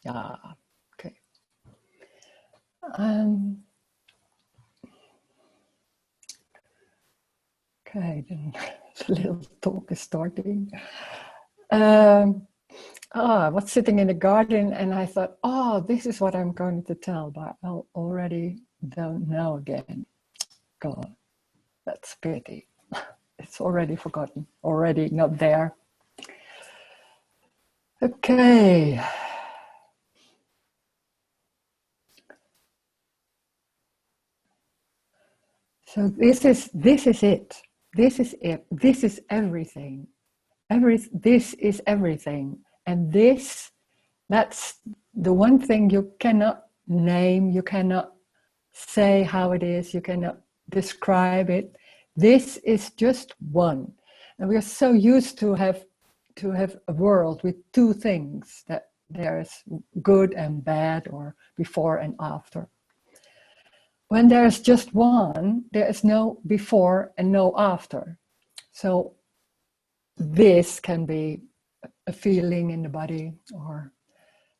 Yeah, okay. Okay, then the little talk is starting. I was sitting in the garden and I thought, oh, this is what I'm going to tell, but I already don't know again. God, that's a pity. It's already forgotten, already not there. Okay. So this is it. This is it. This is everything. This is everything. And that's the one thing you cannot name, you cannot say how it is, you cannot describe it. This is just one. And we are so used to have a world with two things, that there's good and bad, or before and after. When there's just one, there is no before and no after. So this can be a feeling in the body or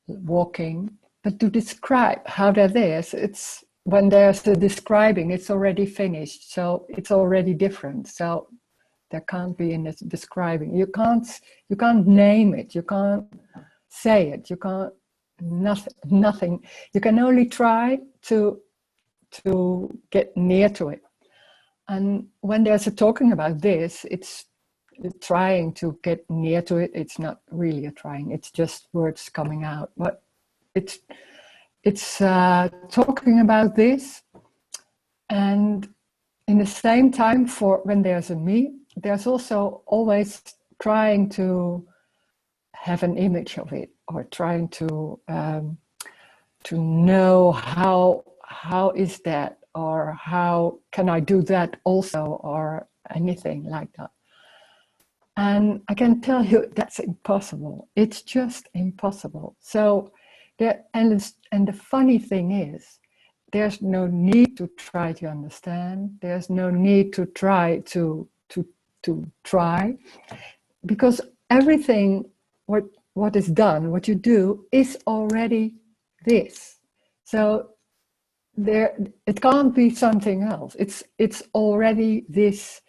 walking, but to describe how that is, it's when there's a describing, it's already finished, so it's already different. So there can't be in this describing. You can't name it, you can't say it, you can't nothing. You can only try to get near to it. And when there's a talking about this, it's trying to get near to it. It's not really a trying, it's just words coming out. But it's talking about this, and in the same time, for when there's a me, there's also always trying to have an image of it, or trying to know how is that, or how can I do that also, or anything like that. And I can tell you that's impossible. It's just impossible. So and the funny thing is, there's no need to try to understand. There's no need to try to try, because everything what is done, what you do, is already this. So it can't be something else. It's already this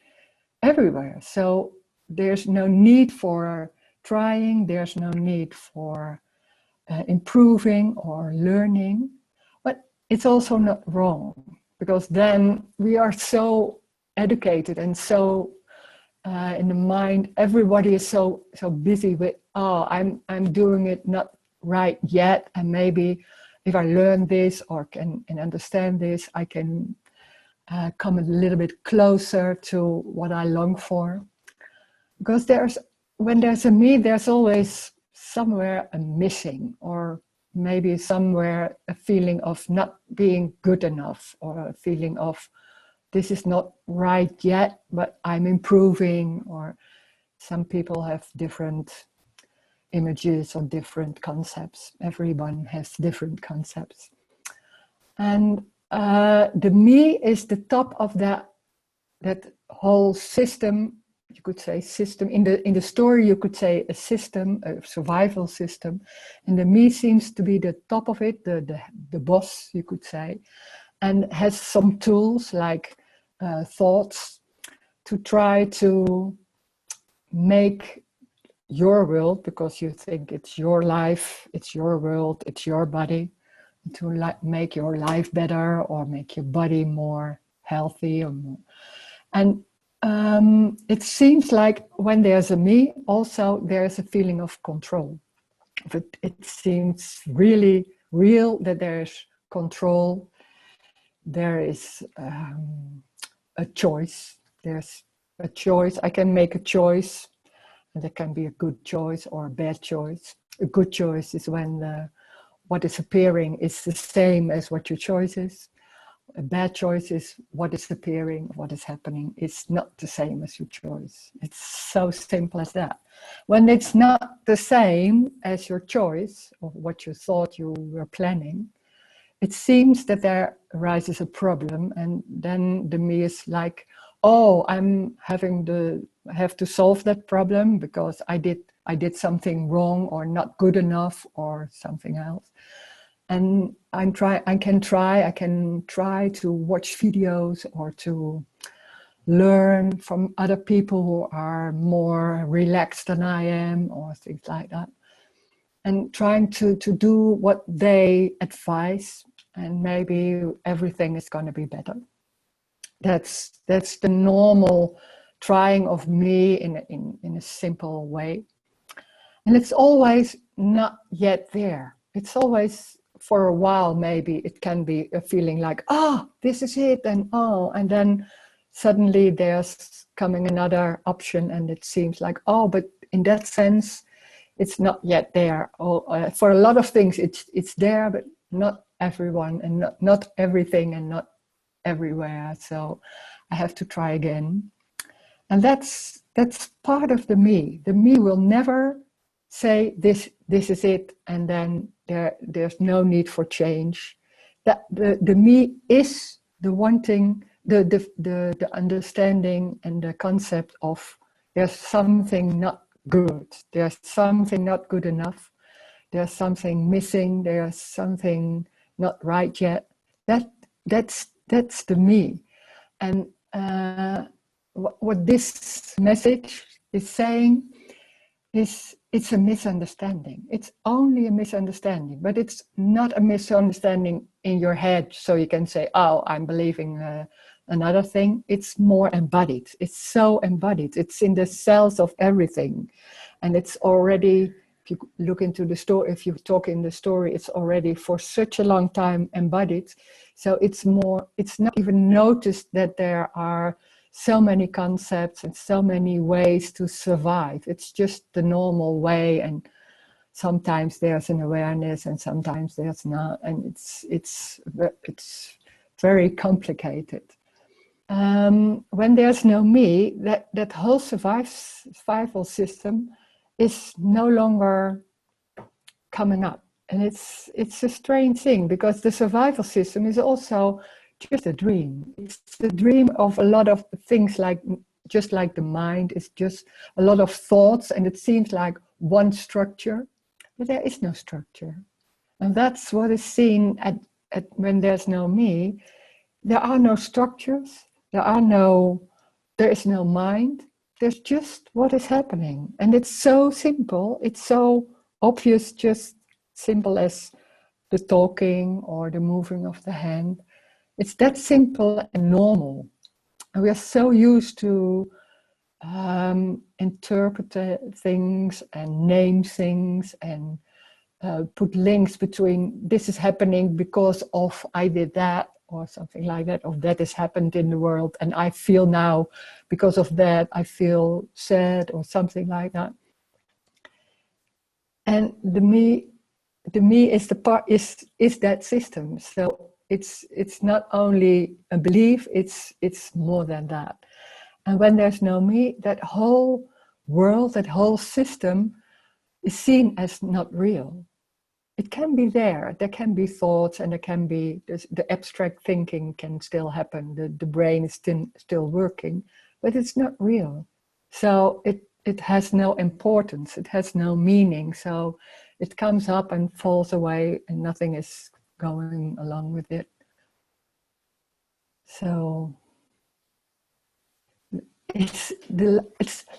everywhere. So there's no need for trying. There's no need for improving or learning. But it's also not wrong, because then we are so educated and so in the mind, everybody is so busy with, oh, I'm doing it not right yet, and maybe if I learn this or can understand this, I can come a little bit closer to what I long for. Because when there's a me, there's always somewhere a missing, or maybe somewhere a feeling of not being good enough, or a feeling of this is not right yet, but I'm improving. Or some people have different images or different concepts. Everyone has different concepts. And the me is the top of that whole system. You could say system. In the story, you could say a system, a survival system. And the me seems to be the top of it, the boss, you could say, and has some tools like thoughts to try to make your world, because you think it's your life, it's your world, it's your body, to make your life better, or make your body more healthy, or more. And it seems like when there's a me, also there's a feeling of control. But it seems really real that there's control. There is a choice. There's a choice. I can make a choice, and there can be a good choice or a bad choice. A good choice is when what is appearing is the same as what your choice is. A bad choice is what is appearing, what is happening is not the same as your choice. It's so simple as that. When it's not the same as your choice, or what you thought you were planning, it seems that there arises a problem, and then the me is like, oh, I have to solve that problem, because I did something wrong or not good enough or something else. And I can try to watch videos or to learn from other people who are more relaxed than I am or things like that. And trying to do what they advise, and maybe everything is going to be better. That's the normal trying of me in a simple way. And it's always not yet there. It's always, for a while, maybe it can be a feeling like, oh, this is it, and then suddenly there's coming another option, and it seems like, oh, but in that sense, it's not yet there. For a lot of things, it's there, but not everyone, and not everything, and not everywhere. So I have to try again. And that's part of the me. The me will never say this is it, and then there's no need for change. That the me is the wanting, the understanding, and the concept of there's something not good, there's something not good enough, there's something missing, there's something not right yet. That's the me. And what this message is saying is, it's a misunderstanding. It's only a misunderstanding, but it's not a misunderstanding in your head, so you can say, oh, I'm believing another thing. It's more embodied. It's so embodied. It's in the cells of everything. And it's already, if you look into the story, if you talk in the story, it's already for such a long time embodied. So it's not even noticed that there are so many concepts and so many ways to survive. It's just the normal way, and sometimes there's an awareness and sometimes there's not, and it's very complicated. When there's no me, that whole survival system is no longer coming up. And it's a strange thing, because the survival system is also just a dream. It's a dream of a lot of things, like just like the mind is just a lot of thoughts, and it seems like one structure, but there is no structure. And that's what is seen at when there's no me. There are no structures, there is no mind, there's just what is happening. And it's so simple, it's so obvious, just simple as the talking or the moving of the hand. It's that simple and normal. And we are so used to interpret things and name things and put links between this is happening because of I did that or something like that, or that has happened in the world and I feel now because of that I feel sad or something like that. And the me is the part is that system. So it's not only a belief, it's more than that. And when there's no me, that whole world, that whole system is seen as not real. It can be there can be thoughts, and there can be the abstract thinking can still happen, the brain is still working, but it's not real. So it has no importance, it has no meaning. So it comes up and falls away, and nothing is going along with it. So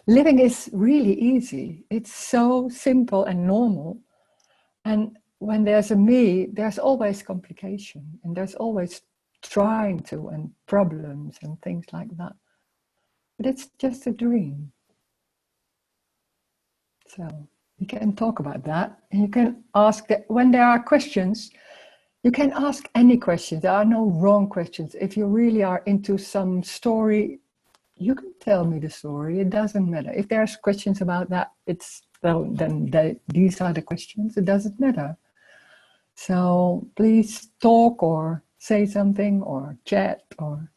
living is really easy. It's so simple and normal. And when there's a me, there's always complication, and there's always trying to, and problems and things like that. But it's just a dream. So you can talk about that, and you can ask that when there are questions. You can ask any questions. There are no wrong questions. If you really are into some story, you can tell me the story. It doesn't matter. If there's questions about that, these are the questions. It doesn't matter. So please talk or say something or chat or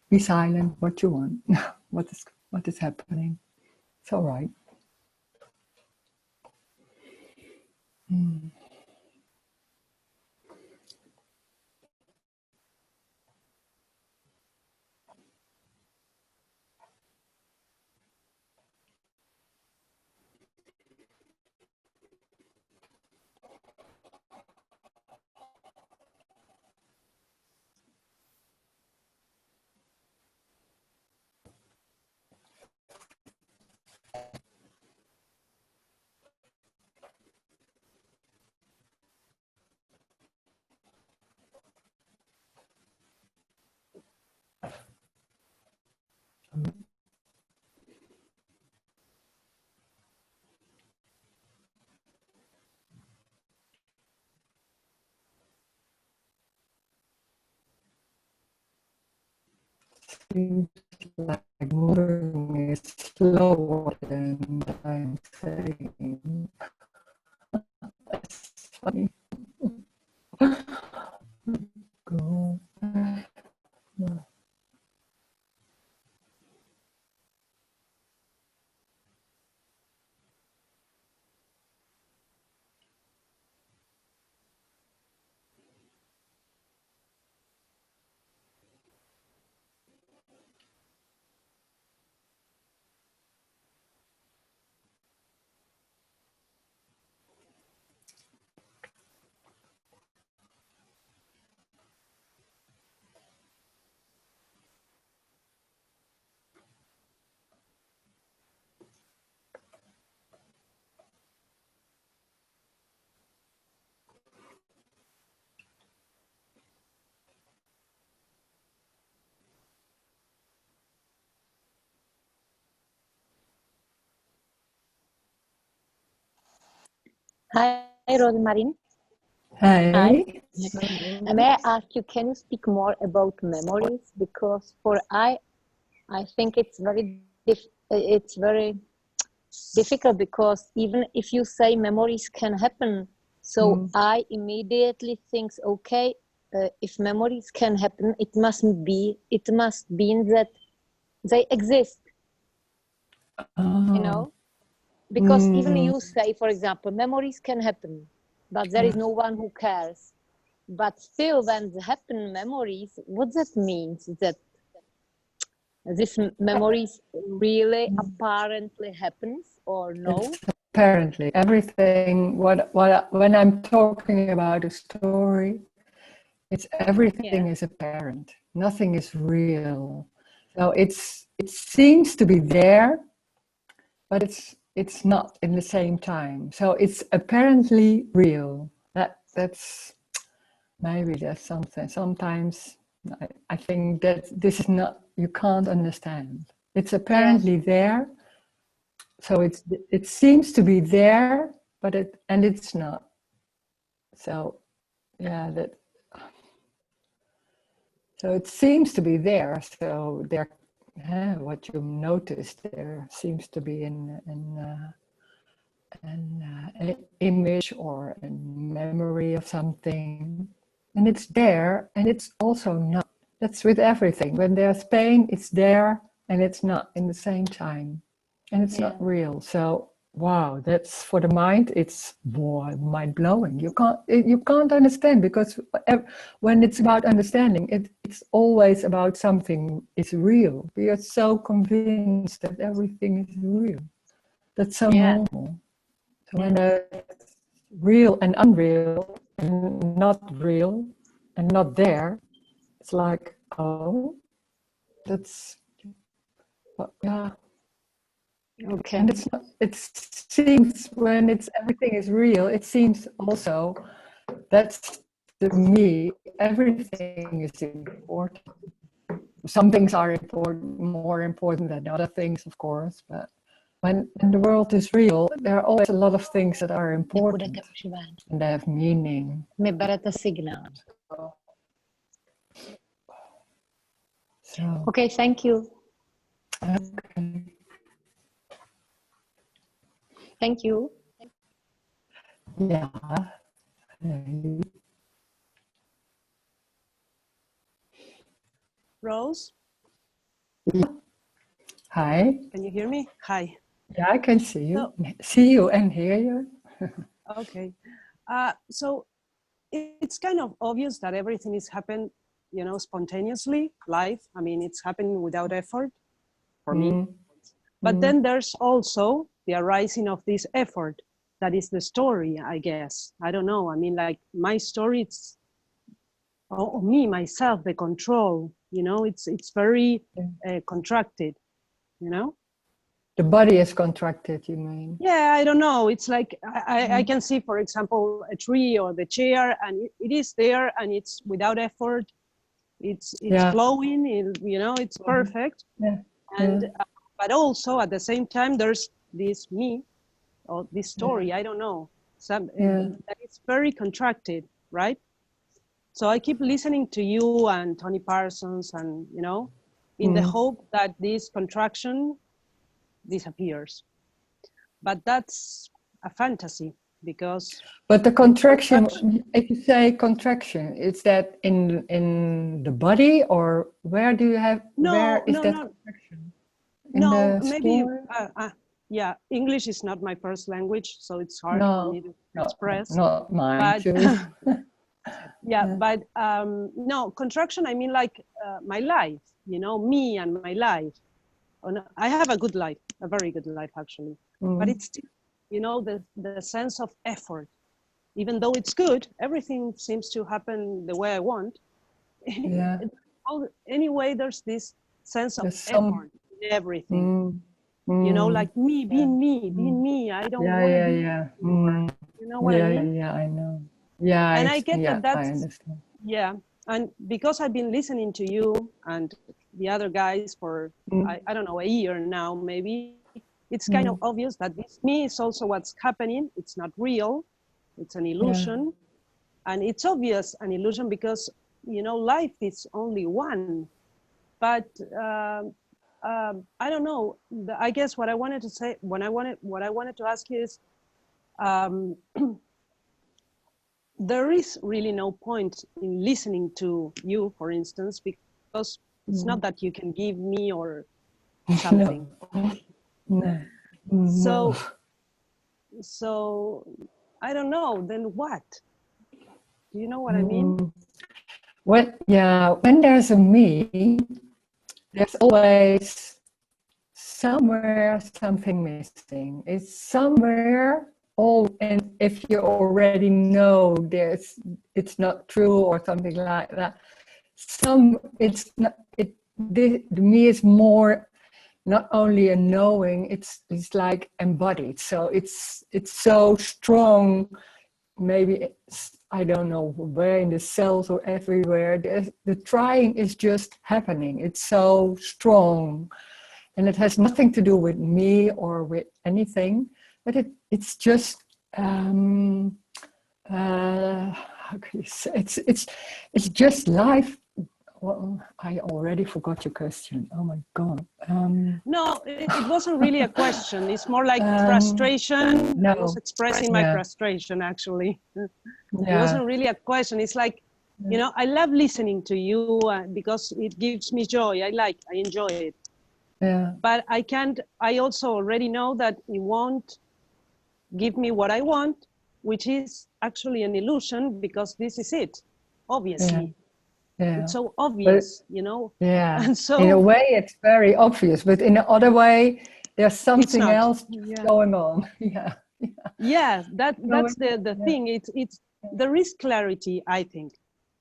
be silent, what you want. what is happening. It's all right. seems like moving is slower than I'm saying. That's funny. Go. Hi, Rosemarin. Hi. Hi. May I ask you, can you speak more about memories? Because I think it's very difficult, because even if you say memories can happen, so I immediately think, okay, if memories can happen, it must mean that they exist, you know? Because even you say, for example, memories can happen, but there is no one who cares. But still, when they happen memories, what that means that this memories really apparently happens or no? It's apparently everything. When I'm talking about a story, it's everything is apparent. Nothing is real. So it seems to be there, but it's not in the same time. So it's apparently real. That's maybe that's something. Sometimes I think that this is not, you can't understand. It's apparently there, so it seems to be there, but it's not. So yeah, so it seems to be there. So there, what you notice there seems to be an image or a memory of something, and it's there, and it's also not. That's with everything. When there's pain, it's there, and it's not in the same time, and it's not real. So wow, that's for the mind. It's mind blowing. You can't understand, because when it's about understanding, it's always about something is real. We are so convinced that everything is real. That's so normal. So when it's real and unreal and not real and not there, it's like, oh, that's, yeah. Okay. And it's not, it seems when it's everything is real, it seems also that's to me, everything is important. Some things are important, more important than other things, of course, but when the world is real, there are always a lot of things that are important and they have meaning. So, Okay, thank you. okay. Thank you. Yeah. Rose? Yeah. Hi. Can you hear me? Hi. Yeah, I can see you. See you and hear you. Okay. So it's kind of obvious that everything is happened, spontaneously, live. I mean, it's happening without effort for me. But then there's also the arising of this effort. That is the story, I guess. I don't know. I mean, like my story, it's me, myself, the control, it's very contracted, The body is contracted, you mean? Yeah, I don't know. It's like I can see, for example, a tree or the chair, and it is there, and it's without effort. It's flowing. It's perfect. Yeah. And but also at the same time, there's this me or this story. I don't know. That it's very contracted, right? So I keep listening to you and Tony Parsons, and in the hope that this contraction disappears. But that's a fantasy, because... But the contraction, if you say contraction, is that in the body, or where do you have, where is that contraction? No, maybe, yeah, English is not my first language, so it's hard for me to express. Not mine, too. Yeah, but no, contraction, I mean like my life, you know, me and my life. Oh, no, I have a good life, a very good life, actually. But it's still, you know, the sense of effort. Even though it's good, everything seems to happen the way I want. Yeah. Anyway, there's this sense of effort in everything. You know, like being me. I don't want to be anymore. You know what I mean? Yeah, I know. Yeah, and I get that that's, I understand. Yeah, and because I've been listening to you and the other guys for, I don't know, a year now, maybe, it's kind of obvious that this me is also what's happening. It's not real. It's an illusion. And it's obvious an illusion because, you know, life is only one. But I don't know. I guess what I wanted to say, what I wanted to ask you is, there is really no point in listening to you, for instance, because it's not that you can give me or something. No. So I don't know, then what? Do you know what I mean? When there's a me, there's always somewhere something missing. It's somewhere, and if you already know it's not true or something like that, the me is more not only a knowing, it's like embodied. So it's so strong. Maybe I don't know where in the cells or everywhere. The trying is just happening. It's so strong, and it has nothing to do with me or with anything. But it's just how can you say? It's just life. Well, I already forgot your question. Oh my God. No, it wasn't really a question. It's more like frustration. No. I was expressing my frustration, actually. It wasn't really a question. It's like, you know, I love listening to you because it gives me joy. I enjoy it. Yeah. But I also already know that it won't give me what I want, which is actually an illusion, because this is it, obviously. Yeah. It's so obvious, you know? Yeah. And so, in a way, it's very obvious, but in the other way, there's something else going on. Yeah, that's the thing. It's there is clarity, I think,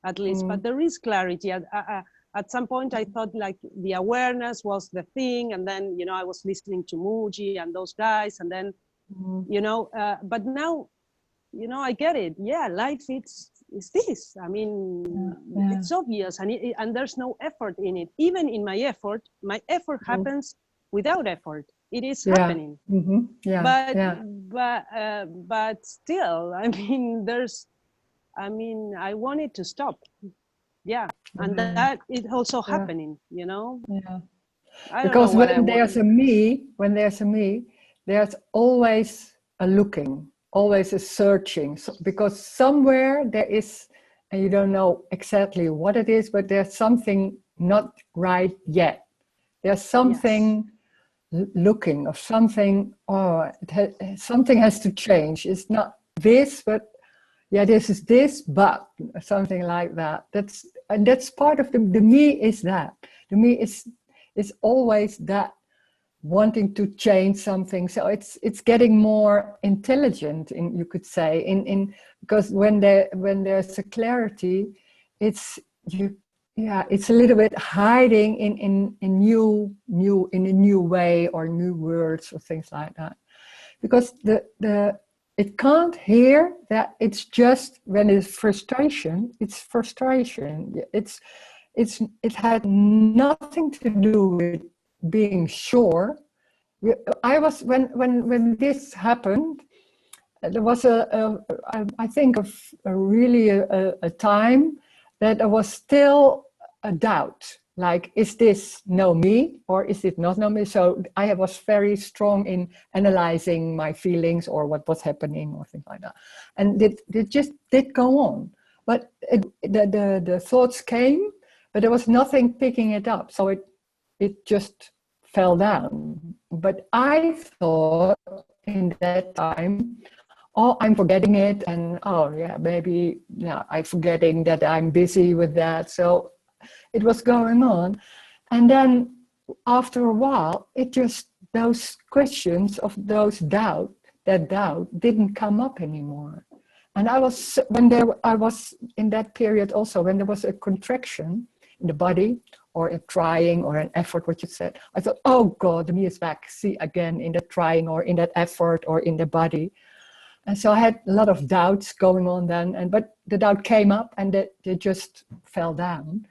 at least, but there is clarity. At some point, I thought like the awareness was the thing, and then, you know, I was listening to Muji and those guys, and then, you know, but now, you know, I get it. Yeah, life is this. I mean, it's obvious, and there's no effort in it. Even in my effort happens without effort. It is happening. But still, I mean, I want it to stop. Yeah, and that is also happening, you know? Yeah. I don't Because know what when there's a me, there's always a looking, always a searching. So, because somewhere there is, and you don't know exactly what it is, but there's something not right yet. There's something looking, or something, something has to change. It's not this, but this is this, but something like that. That's part of the me is that. The me is always that, wanting to change something. So it's getting more intelligent, you could say, because when there's a clarity, it's a little bit hiding in a new way, or new words or things like that, because it can't hear that it's just when it's frustration. It's frustration. It had nothing to do with being sure. I was when this happened, there was I think a time that there was still a doubt. Like, is this no me or is it not no me? So I was very strong in analyzing my feelings or what was happening or things like that. And it just did go on. But the thoughts came, but there was nothing picking it up. So it just fell down. But I thought in that time, oh, I'm forgetting it. And oh, yeah, maybe I'm forgetting that I'm busy with that. So it was going on. And then after a while, it just, those questions of those doubt didn't come up anymore. And I was in that period also, when there was a contraction in the body or a trying or an effort, what you said, I thought, oh God, the me is back. See again in that trying or in that effort or in the body. And so I had a lot of doubts going on then, but the doubt came up and they just fell down.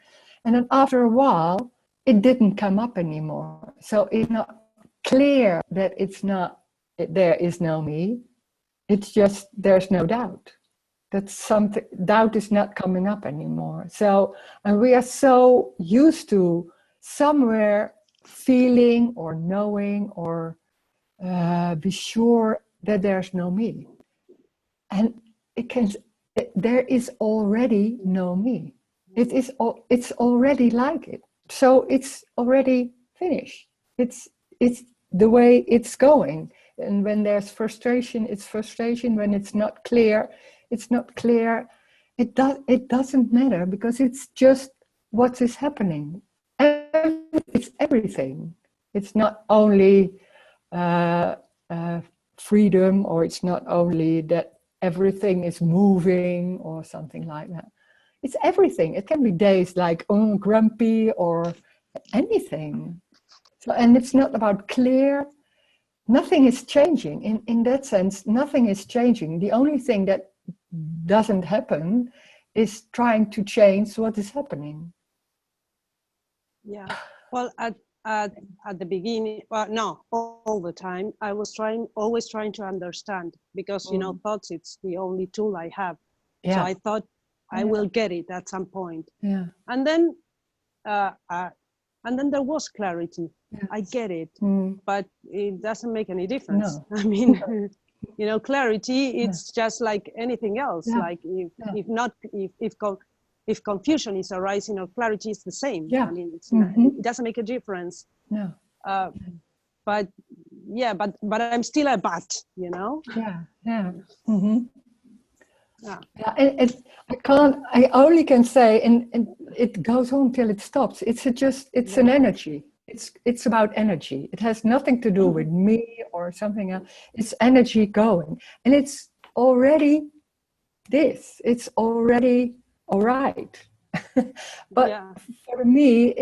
And then after a while, it didn't come up anymore. So it's not clear that there is no me. It's just, there's no doubt. That's something, doubt is not coming up anymore. So, and we are so used to somewhere feeling or knowing or be sure that there's no me. And there is already no me. It's already like it. So it's already finished. It's the way it's going. And when there's frustration, it's frustration. When it's not clear, it's not clear. It doesn't matter, because it's just what is happening. It's everything. It's not only freedom, or it's not only that everything is moving or something like that. It's everything. It can be days like grumpy or anything. So, and it's not about clear. Nothing is changing. In that sense, nothing is changing. The only thing that doesn't happen is trying to change what is happening. Yeah. Well, at the beginning, well, no, all the time, I was always trying to understand, because, you know, thoughts, it's the only tool I have. Yeah. So I thought I will get it at some point. Yeah. And then there was clarity. Yeah. I get it, but it doesn't make any difference. No. I mean, you know, clarity, it's just like anything else. Yeah. Like if confusion is arising or clarity is the same. Yeah. I mean, it's not, it doesn't make a difference. Yeah. But I'm still a but, you know? Yeah, yeah. Mm-hmm. Yeah. Yeah, I only can say, and it goes on till it stops. It's an energy. It's about energy. It has nothing to do with me or something else. It's energy going. And it's already this. It's already all right. But for me,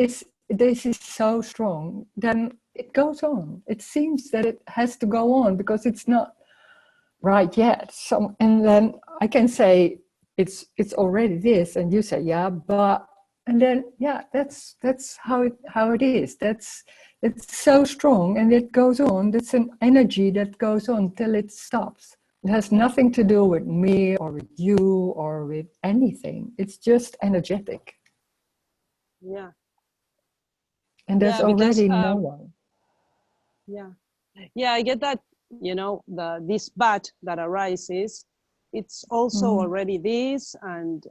this is so strong. Then it goes on. It seems that it has to go on, because it's not right yet. So, and then I can say it's already this, and you say but, and then that's how it is. It's so strong, and it goes on. That's an energy that goes on till it stops. It has nothing to do with me or with you or with anything. It's just energetic. Yeah. And there's already no one. Yeah. Yeah, I get that, you know, this but that arises, it's also already this, and,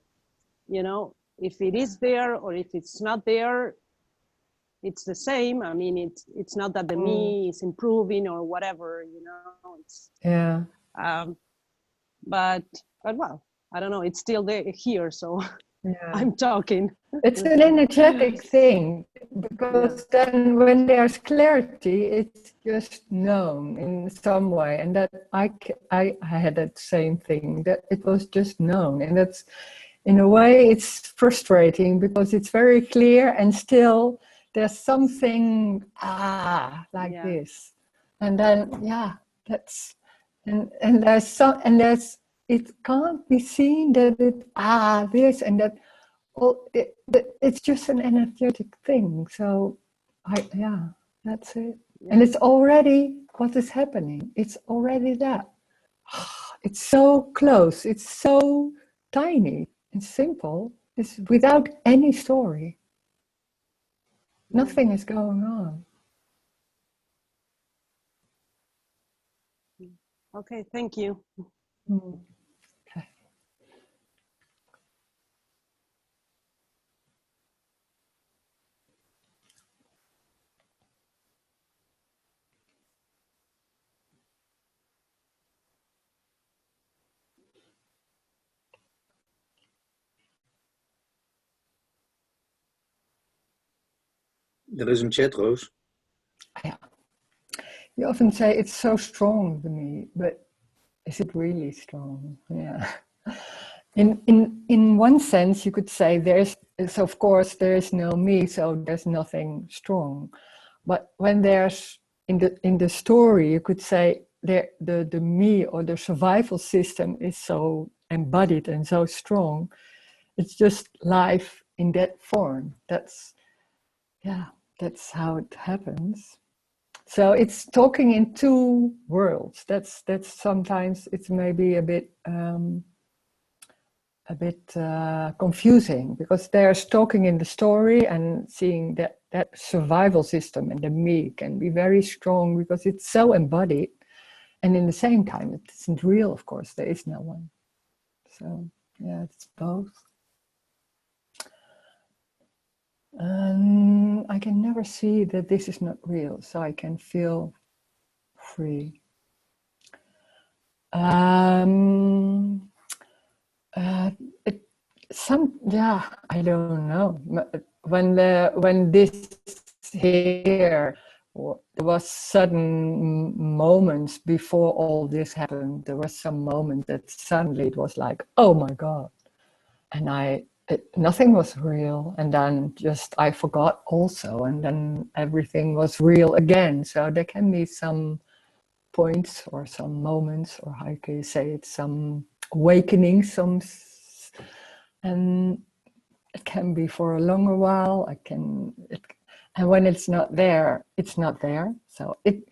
you know, if it is there or if it's not there, it's the same. I mean, it's not that the me is improving or whatever, you know. It's, but well, I don't know, it's still there here, so I'm talking. It's an energetic thing, because then when there's clarity, it's just known in some way, and that I had that same thing, that it was just known, and that's, in a way, it's frustrating, because it's very clear and still there's something like this, and then that's and there's it can't be seen that it this and that. Well, it's just an energetic thing. So, that's it. Yeah. And it's already what is happening. It's already that. It's so close. It's so tiny and simple. It's without any story. Nothing is going on. Okay, thank you. Mm. Okay. Er is een chat, Roos. Yeah. You often say it's so strong to me, but is it really strong? Yeah. In one sense, you could say so of course there is no me, so there's nothing strong. But when there's in the story, you could say the me or the survival system is so embodied and so strong. It's just life in that form. That's how it happens. So it's talking in two worlds. That's sometimes it's maybe a bit confusing, because there's talking in the story and seeing that survival system, and the me can be very strong because it's so embodied, and in the same time it isn't real. Of course, there is no one. So yeah, it's both. I can never see that this is not real, so I can feel free. I don't know. When this here, there was sudden moments before all this happened. There was some moment that suddenly it was like, oh my God, and nothing was real, and then just I forgot also, and then everything was real again. So there can be some points or some moments, or how can you say it, some awakening, and it can be for a longer while. And when it's not there, it's not there. So it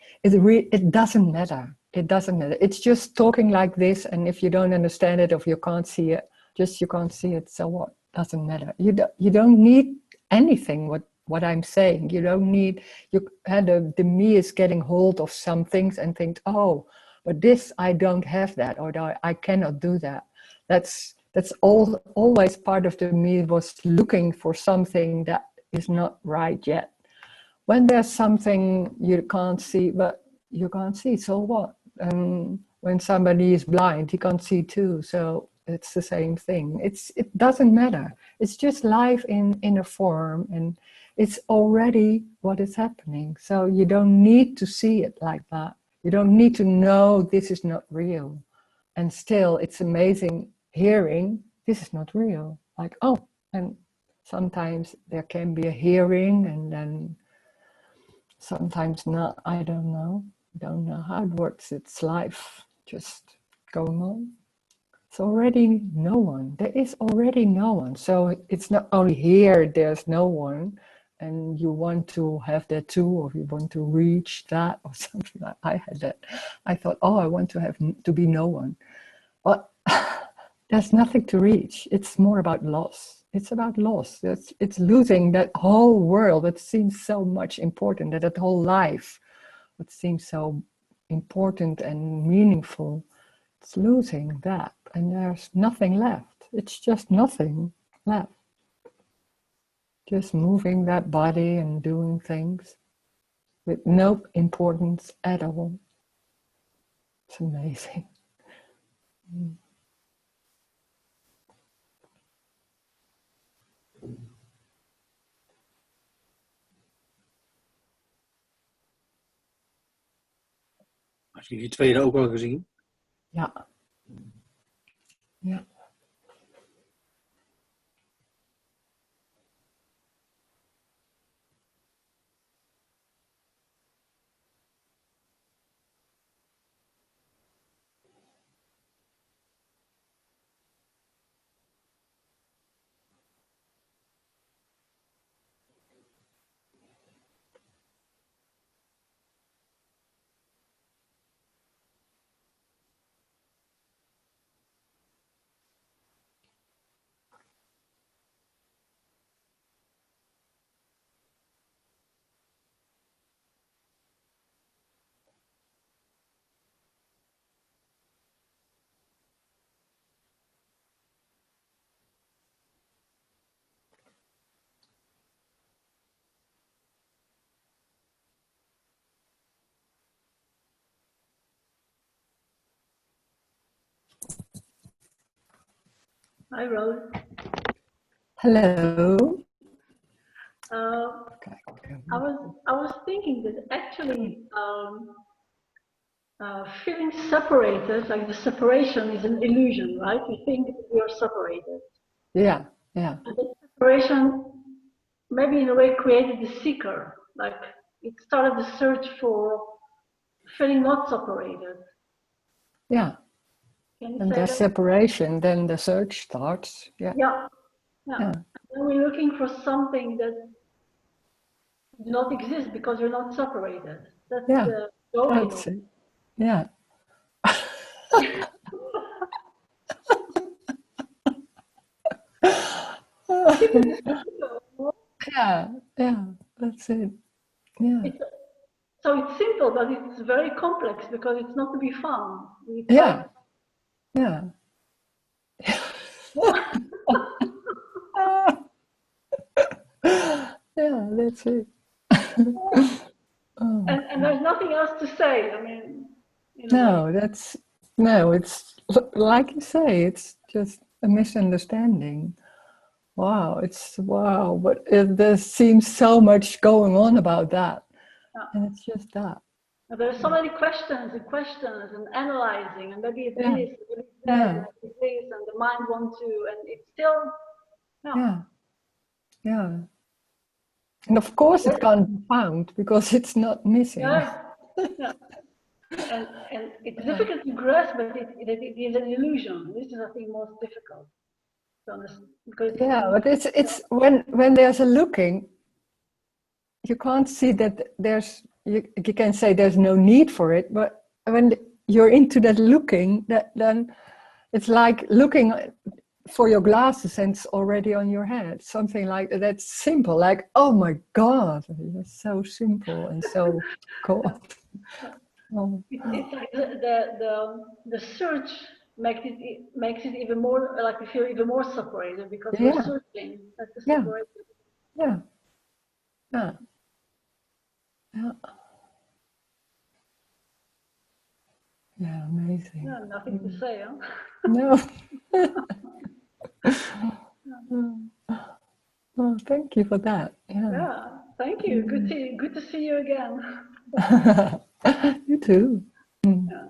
doesn't matter. It doesn't matter. It's just talking like this, and if you don't understand it, or if you can't see it, you can't see it. So what? Doesn't matter. You don't need anything. What I'm saying, you don't need. The me is getting hold of some things and think, oh, but this I don't have that, or I cannot do that. That's always part of the me was looking for something that is not right yet. When there's something you can't see, but you can't see, so what? And when somebody is blind, he can't see too. So it's the same thing. It doesn't matter. It's just life in a form, and it's already what is happening. So you don't need to see it like that. You don't need to know this is not real. And still, it's amazing hearing this is not real. Like, oh, and sometimes there can be a hearing, and then sometimes not. I don't know. Don't know how it works. It's life just going on. It's already no one. There is already no one. So it's not only here, there's no one, and you want to have that too, or you want to reach that, or something like I had that. I thought, oh, I want to be no one. But there's nothing to reach. It's more about loss. It's about loss. It's losing that whole world that seems so much important, that whole life, that seems so important and meaningful. It's losing that, and there's nothing left. It's just nothing left. Just moving that body and doing things with no importance at all. It's amazing. Had je die tweede ook al gezien? Ja. Ja. Hi, Rose. Hello. I was thinking that actually feeling separated, like the separation is an illusion, right? We think we are separated. Yeah, yeah. And the separation maybe in a way created the seeker, like it started the search for feeling not separated. Yeah. Can you And say there's that? separation, then the search starts. Yeah. Yeah, yeah. Yeah. And we're looking for something that do not exist because you're not separated. That's Yeah. the joke, you That's know. it. Yeah. Yeah. Yeah. That's it. Yeah. It's, so it's simple, but it's very complex because it's not to be found. We try. Yeah. Yeah. Yeah, that's it. Oh, And there's nothing else to say. I mean, in a way. it's like you say, it's just a misunderstanding. Wow, it's wow, but there seems so much going on about that, Yeah. and it's just that. There's so many questions and analyzing, and maybe it's Yeah, this, maybe it's that, yeah, maybe it's this, and the mind wants to, and it's still, yeah, yeah. And of course, it can't be found because it's not missing. yeah, yeah. And it's difficult to grasp, but it is an illusion. This is, I think, most difficult to understand because Yeah, but it's when there's a looking, you can't see that you can say there's no need for it, but when you're into that looking, then it's like looking for your glasses and it's already on your head. Something like that's simple, like, oh my God, it's so simple and so cool. Oh. it's like the search makes it even more like we feel even more separated because we're Yeah, searching at the yeah, separation. yeah, yeah, yeah. Yeah, amazing. Yeah, nothing to say, huh? No. Oh, thank you for that. Yeah. Yeah, thank you. Good to see you again. You too. Mm. Yeah.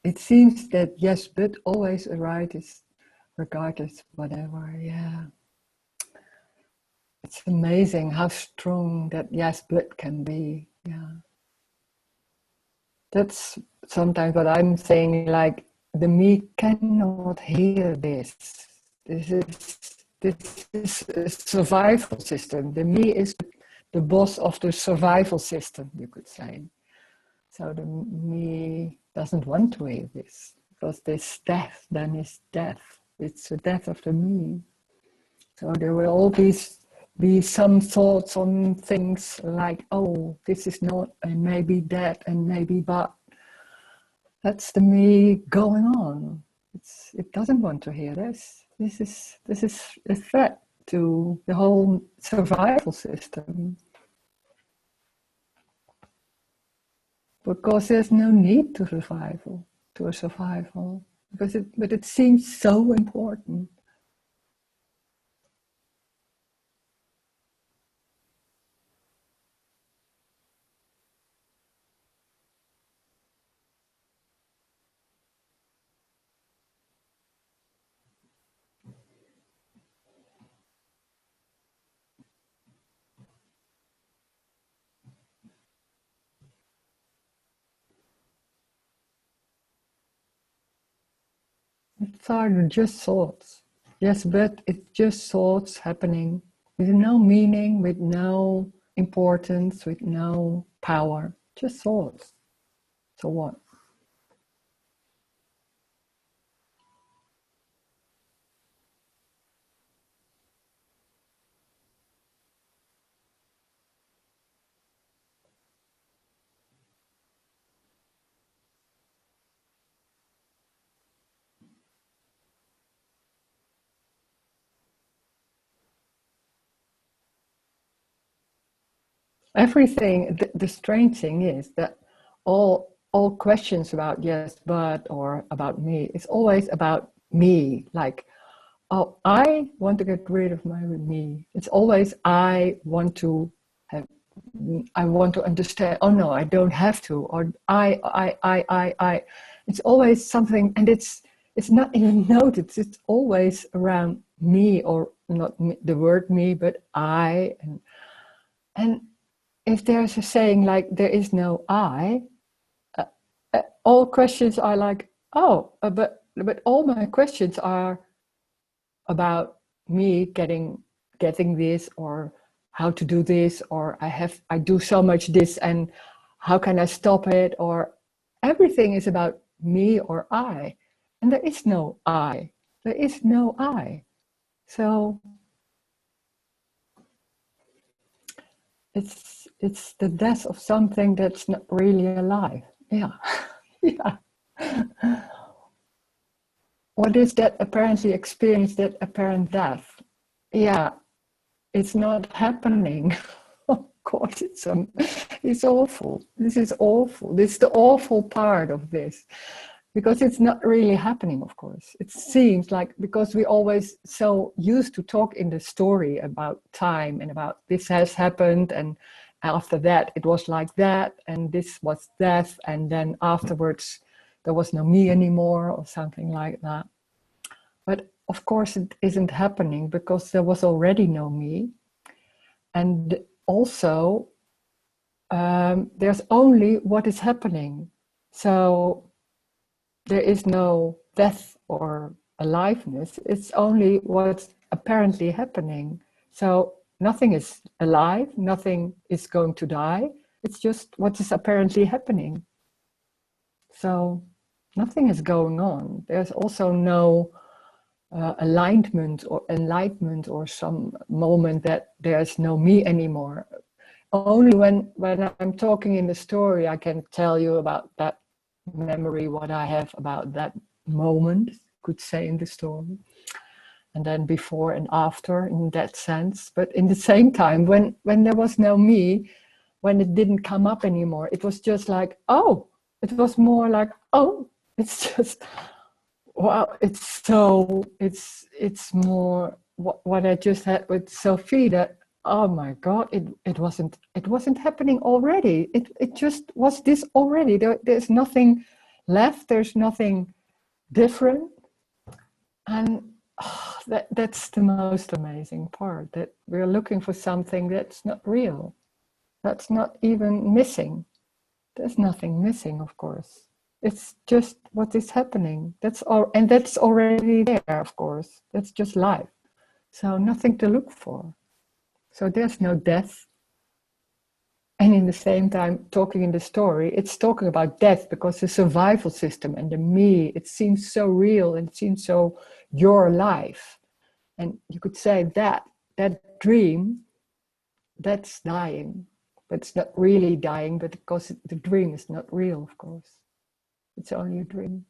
it seems that yes, but always arises regardless, whatever. Yeah. It's amazing how strong that yes, but can be. Yeah. That's sometimes what I'm saying, like the me cannot hear this. This is a survival system. The me is the boss of the survival system, you could say. So the me doesn't want to hear this, because this death then is death. It's the death of the me. So there will always be some thoughts on things like, oh, this is not, and maybe that, and maybe but. That's the me going on. It doesn't want to hear this. This is a threat to the whole survival system. Because there's no need to a survival. But it seems so important. It's are just thoughts. Yes, but it's just thoughts happening with no meaning, with no importance, with no power. Just thoughts. So what? Everything, the strange thing is that all questions about yes, but, or about me, it's always about me. Like, oh, I want to get rid of my me. It's always I want to have, I want to understand. Oh no, I don't have to. Or I. It's always something, and it's not even noted. It's always around me, or not me, the word me, but I. And if there's a saying like there is no I, all questions are like, oh, but all my questions are about me getting this, or how to do this, or I do so much this, and how can I stop it? Or everything is about me or I, and there is no I. There is no I. So it's the death of something that's not really alive. Yeah. Yeah. What is that apparently experience, that apparent death? Yeah, it's not happening. Of course, it's awful. This is awful. This is the awful part of this, because it's not really happening, of course. It seems like, because we always so used to talk in the story about time and about this has happened, and after that it was like that, and this was death, and then afterwards there was no me anymore, or something like that. But of course it isn't happening, because there was already no me. And also there's only what is happening. So there is no death or aliveness. It's only what's apparently happening. So nothing is alive, nothing is going to die. It's just what is apparently happening. So nothing is going on. There's also no alignment or enlightenment, or some moment that there's no me anymore. Only when I'm talking in the story, I can tell you about that memory, what I have about that moment, could say, in the story. And then before and after, in that sense. But in the same time, when there was no me, when it didn't come up anymore, it was just like, oh, it was more like, oh, it's just, wow, it's more what I just had with Sophie, that, oh my God, it wasn't happening already. It just was this already. There's nothing left, there's nothing different. And that's the most amazing part, that we're looking for something that's not real, that's not even missing. There's nothing missing, of course. It's just what is happening. That's all, and that's already there, of course. That's just life. So nothing to look for. So there's no death. And in the same time, talking in the story, it's talking about death because the survival system and the me, it seems so real and it seems so your life. And you could say that dream, that's dying. But it's not really dying, but because the dream is not real, of course. It's only a dream.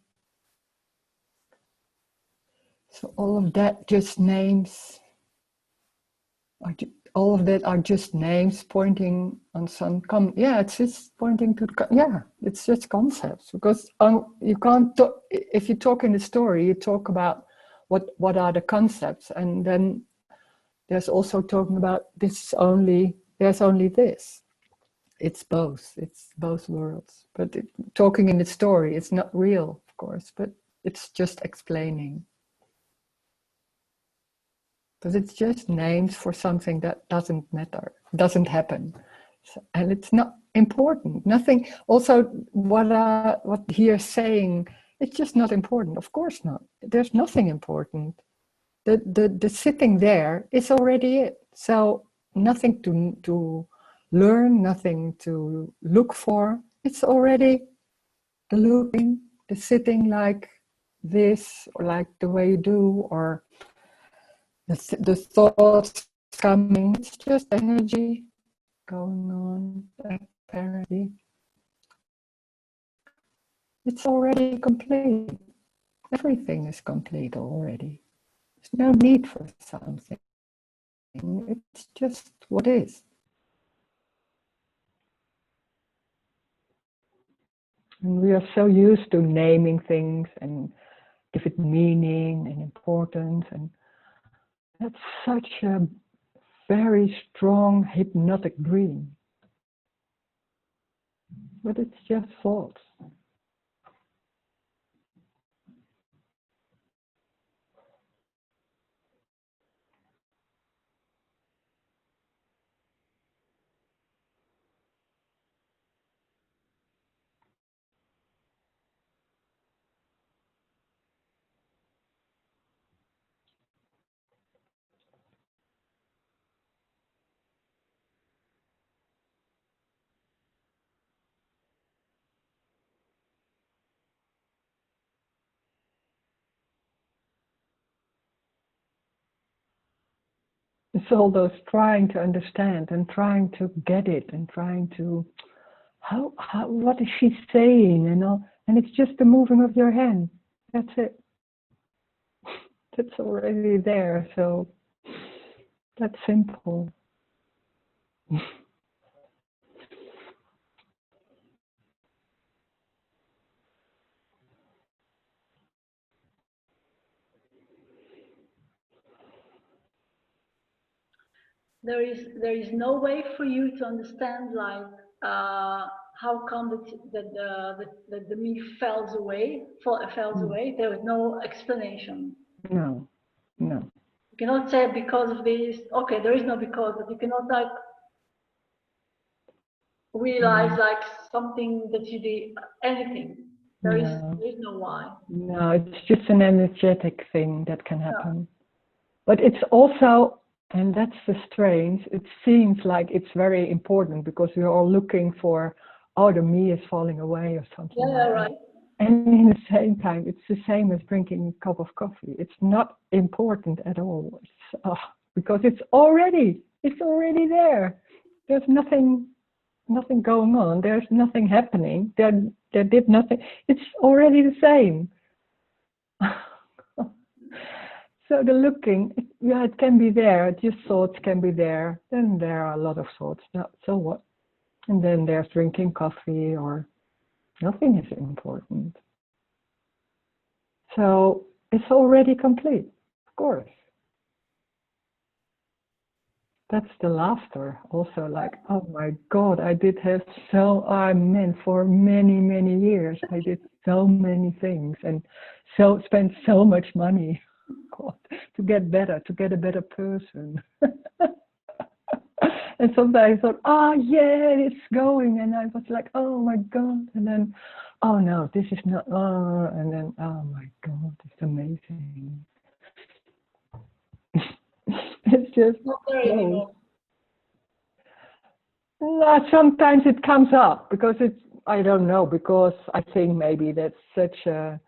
So all of that just names, all of that are just names pointing on some, it's just pointing to, it's just concepts. Because you can't, if you talk in the story, you talk about what are the concepts. And then there's also talking about there's only this. It's both worlds. But talking in the story, it's not real, of course, but it's just explaining. Because it's just names for something that doesn't matter, doesn't happen. And it's not important. Nothing, also what he's saying, it's just not important. Of course not. There's nothing important. The sitting there is already it. So nothing to learn, nothing to look for. It's already the looking, the sitting like this, or like the way you do, or the thoughts coming. It's just energy going on, apparently. It's already complete. Everything is complete already. There's no need for something. It's just what is. And we are so used to naming things and give it meaning and importance, and that's such a very strong hypnotic dream. But it's just thoughts. It's all those trying to understand and trying to get it and trying to, what is she saying and all, and it's just the moving of your hand. That's it. That's already there, so that's simple. There is no way for you to understand, like, how come that the me falls away. There is no explanation. No. You cannot say because of this. Okay, there is no because, but you cannot like realize like something that you did, anything. There is no why. No, it's just an energetic thing that can happen. But it's also, and that's the strange, it seems like it's very important because we're all looking for, the me is falling away or something. Yeah, right. And in the same time, it's the same as drinking a cup of coffee. It's not important at all. It's, because it's already there. There's nothing going on. There's nothing happening. There did nothing. It's already the same. So the looking, it can be there. Just thoughts can be there. Then there are a lot of thoughts. So what? And then there's drinking coffee, or nothing is important. So it's already complete, of course. that's the laughter also, like, oh my God, I did have so, I meant for many, many years, I did so many things and so spent so much money, God, to get better, to get a better person. And sometimes I thought, oh yeah, it's going, and I was like, oh my God, and then, oh no, this is not, oh, and then, oh my God, it's amazing. It's just Not there anymore. Sometimes it comes up because it's, I don't know, because I think maybe that's such a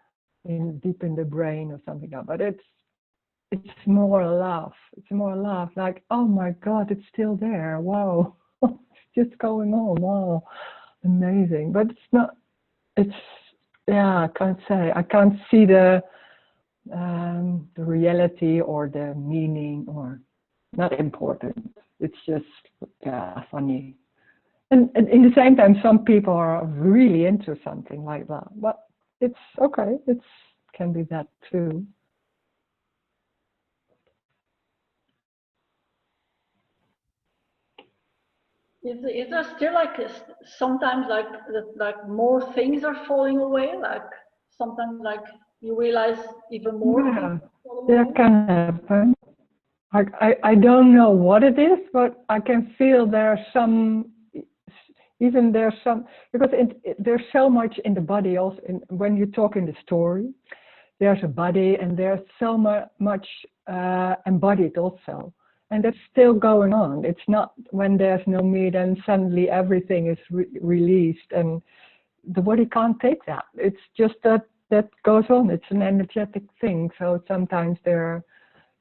deep in the brain or something, but it's more a laugh. It's more a laugh, like, oh my God, it's still there. Wow, it's just going on. Wow, amazing. But it's not. It's, yeah, I can't say. I can't see the reality or the meaning, or not important. It's just, yeah, funny. And in the same time, some people are really into something like that. But it's okay. It can be that too. Is there still like sometimes like more things are falling away? Like sometimes like you realize even more Yeah, things are falling that away? can happen. I don't know what it is, but I can feel there's some, even there's some, because there's so much in the body also. When you talk in the story, there's a body and there's so much embodied also. And that's still going on. It's not when there's no me, then suddenly everything is released, and the body can't take that. It's just that goes on. It's an energetic thing. So sometimes there are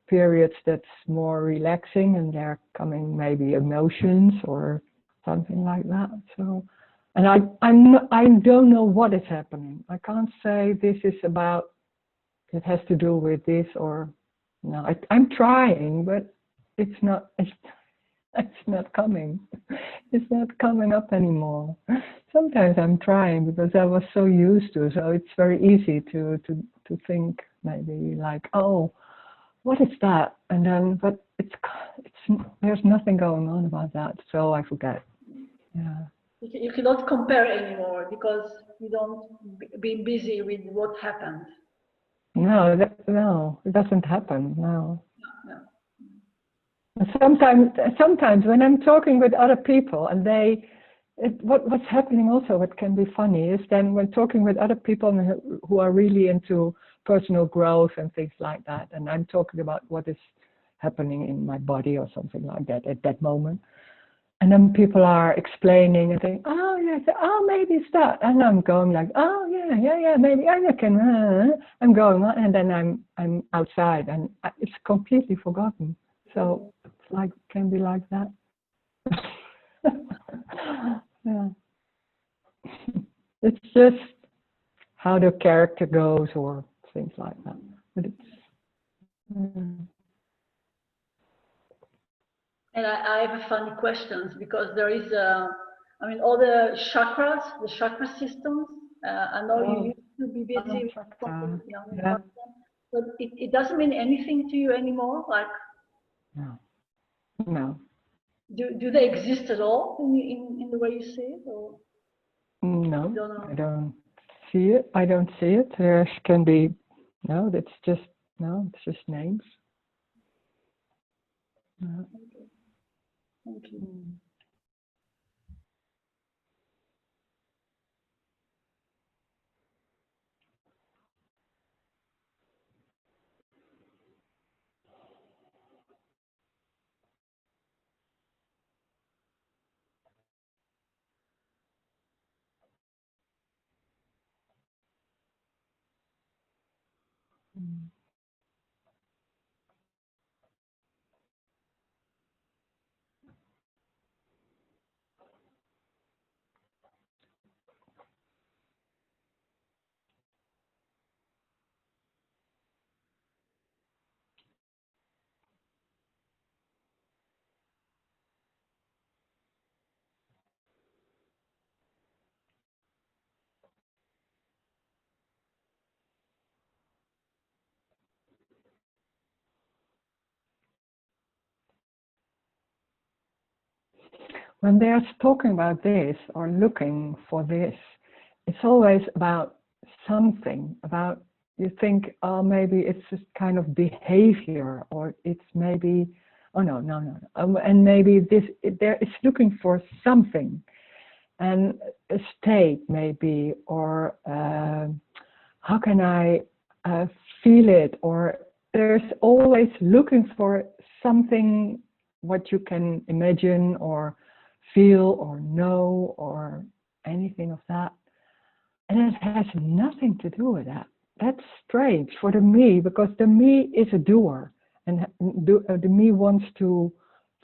periods that's more relaxing, and there are coming maybe emotions or something like that. So, and I don't know what is happening. I can't say this is about, it has to do with this, or no. I'm trying, but it's not. It's not coming. It's not coming up anymore. Sometimes I'm trying because I was so used to. So it's very easy to think maybe like, oh, what is that? And then, but it's there's nothing going on about that. So I forget. Yeah. You cannot compare anymore because you don't be busy with what happened. No, no, it doesn't happen. No. No. Sometimes when I'm talking with other people and what's happening also, what can be funny is then when talking with other people who are really into personal growth and things like that, and I'm talking about what is happening in my body or something like that at that moment, and then people are explaining and saying, oh yeah, oh maybe it's that, and I'm going like, oh yeah, maybe I can, I'm going on, and then I'm outside and it's completely forgotten. So it's like, can be like that. Yeah. It's just how the character goes or things like that. But it's, And I have a funny questions because there is I mean, all the chakras, the chakra systems. I know you used to be busy with something, yeah. but it doesn't mean anything to you anymore. Like, No. Do they exist at all in the way you see it, or No, you don't know? I don't see it. I don't see it. There can be, no, that's just, no, it's just names. No. Okay. Thank you. when they're talking about this or looking for this, it's always about something, about you think, oh, maybe it's just kind of behavior, or it's maybe, oh no, no, no, and maybe there is looking for something, and a state maybe, or how can I feel it, or there's always looking for something what you can imagine or feel or know or anything of that. And it has nothing to do with that. That's strange for the me, because the me is a doer, and the me wants to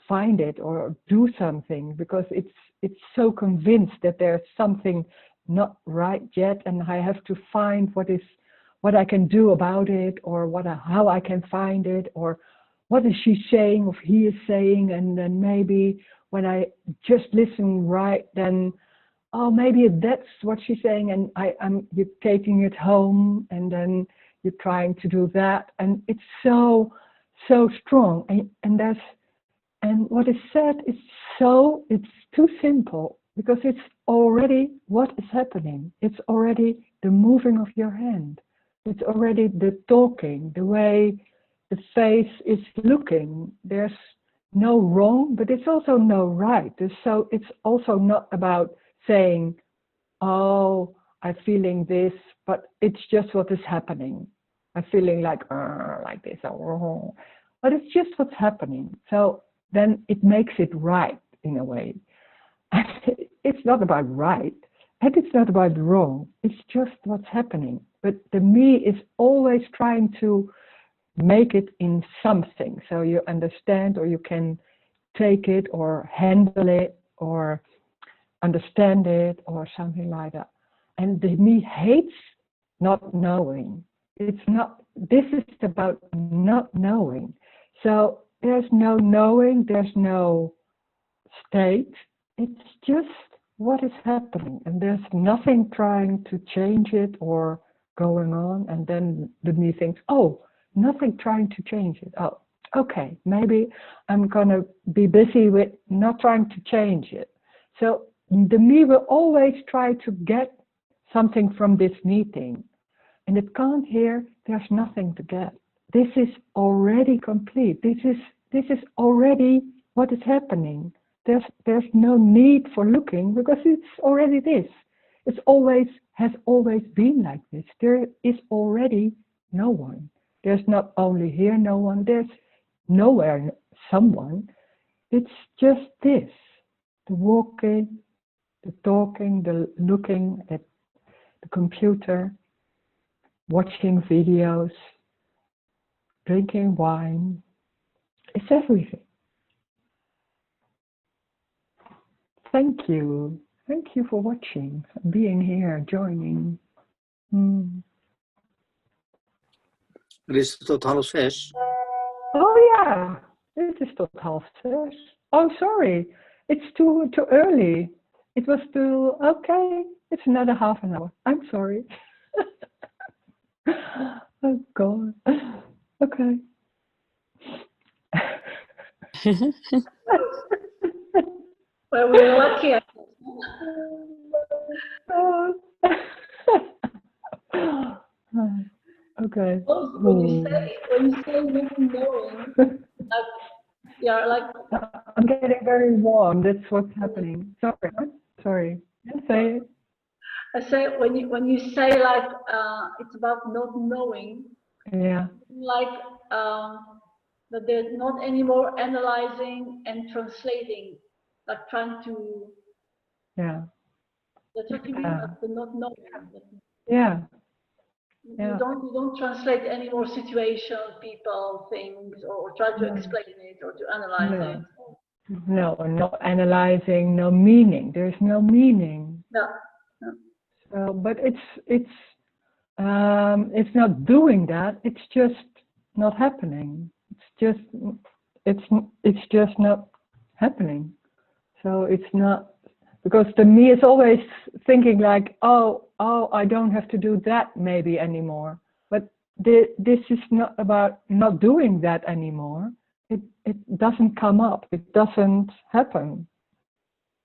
find it or do something, because it's so convinced that there's something not right yet, and I have to find what I can do about it, or how I can find it, or what is she saying or he is saying, and then maybe when I just listen right, then oh, maybe that's what she's saying, and you're taking it home, and then you're trying to do that, and it's so strong, and what is said is it's too simple, because it's already what is happening. It's already the moving of your hand. It's already the talking, the way the face is looking. There's no wrong, but it's also no right. So it's also not about saying, oh, I'm feeling this, but it's just what is happening. I'm feeling like this, but it's just what's happening. So then it makes it right in a way. It's not about right, and it's not about wrong. It's just what's happening. But the me is always trying to make it in something, so you understand, or you can take it or handle it or understand it or something like that. And the me hates not knowing. It's not, this is about not knowing. So there's no knowing, there's no state. It's just what is happening, and there's nothing trying to change it or going on. And then the me thinks, oh, nothing trying to change it. Oh, okay, maybe I'm gonna be busy with not trying to change it. So the me will always try to get something from this meeting, and it can't hear there's nothing to get. This is already complete. This is already what is happening. There's no need for looking, because it's already this. It's has always been like this. There is already no one. There's not only here no one, there's nowhere someone. It's just this. The walking, the talking, the looking at the computer, watching videos, drinking wine. It's everything. Thank you. Thank you for watching, being here, joining. Het is tot 5:30. Oh yeah, it is tot 5:30. Oh, sorry, it's too early. It was too, okay, it's another half an hour. I'm sorry. Oh God, okay. Well, we're lucky. Okay. When you say not knowing, like I'm getting very warm. That's what's happening. Sorry. Say it. I say when you say like it's about not knowing. Yeah. Like that they're not anymore analyzing and translating, like trying to. Yeah. That's what you mean, like the not knowing. Yeah. You don't translate any more situation, people, things, or try to explain it or to analyze it. No, no analyzing, no meaning. There's no meaning. No. So, but it's not doing that. It's just not happening. It's just not happening. So it's not, because the me is always thinking like, oh, I don't have to do that maybe anymore. But this is not about not doing that anymore. It doesn't come up. It doesn't happen.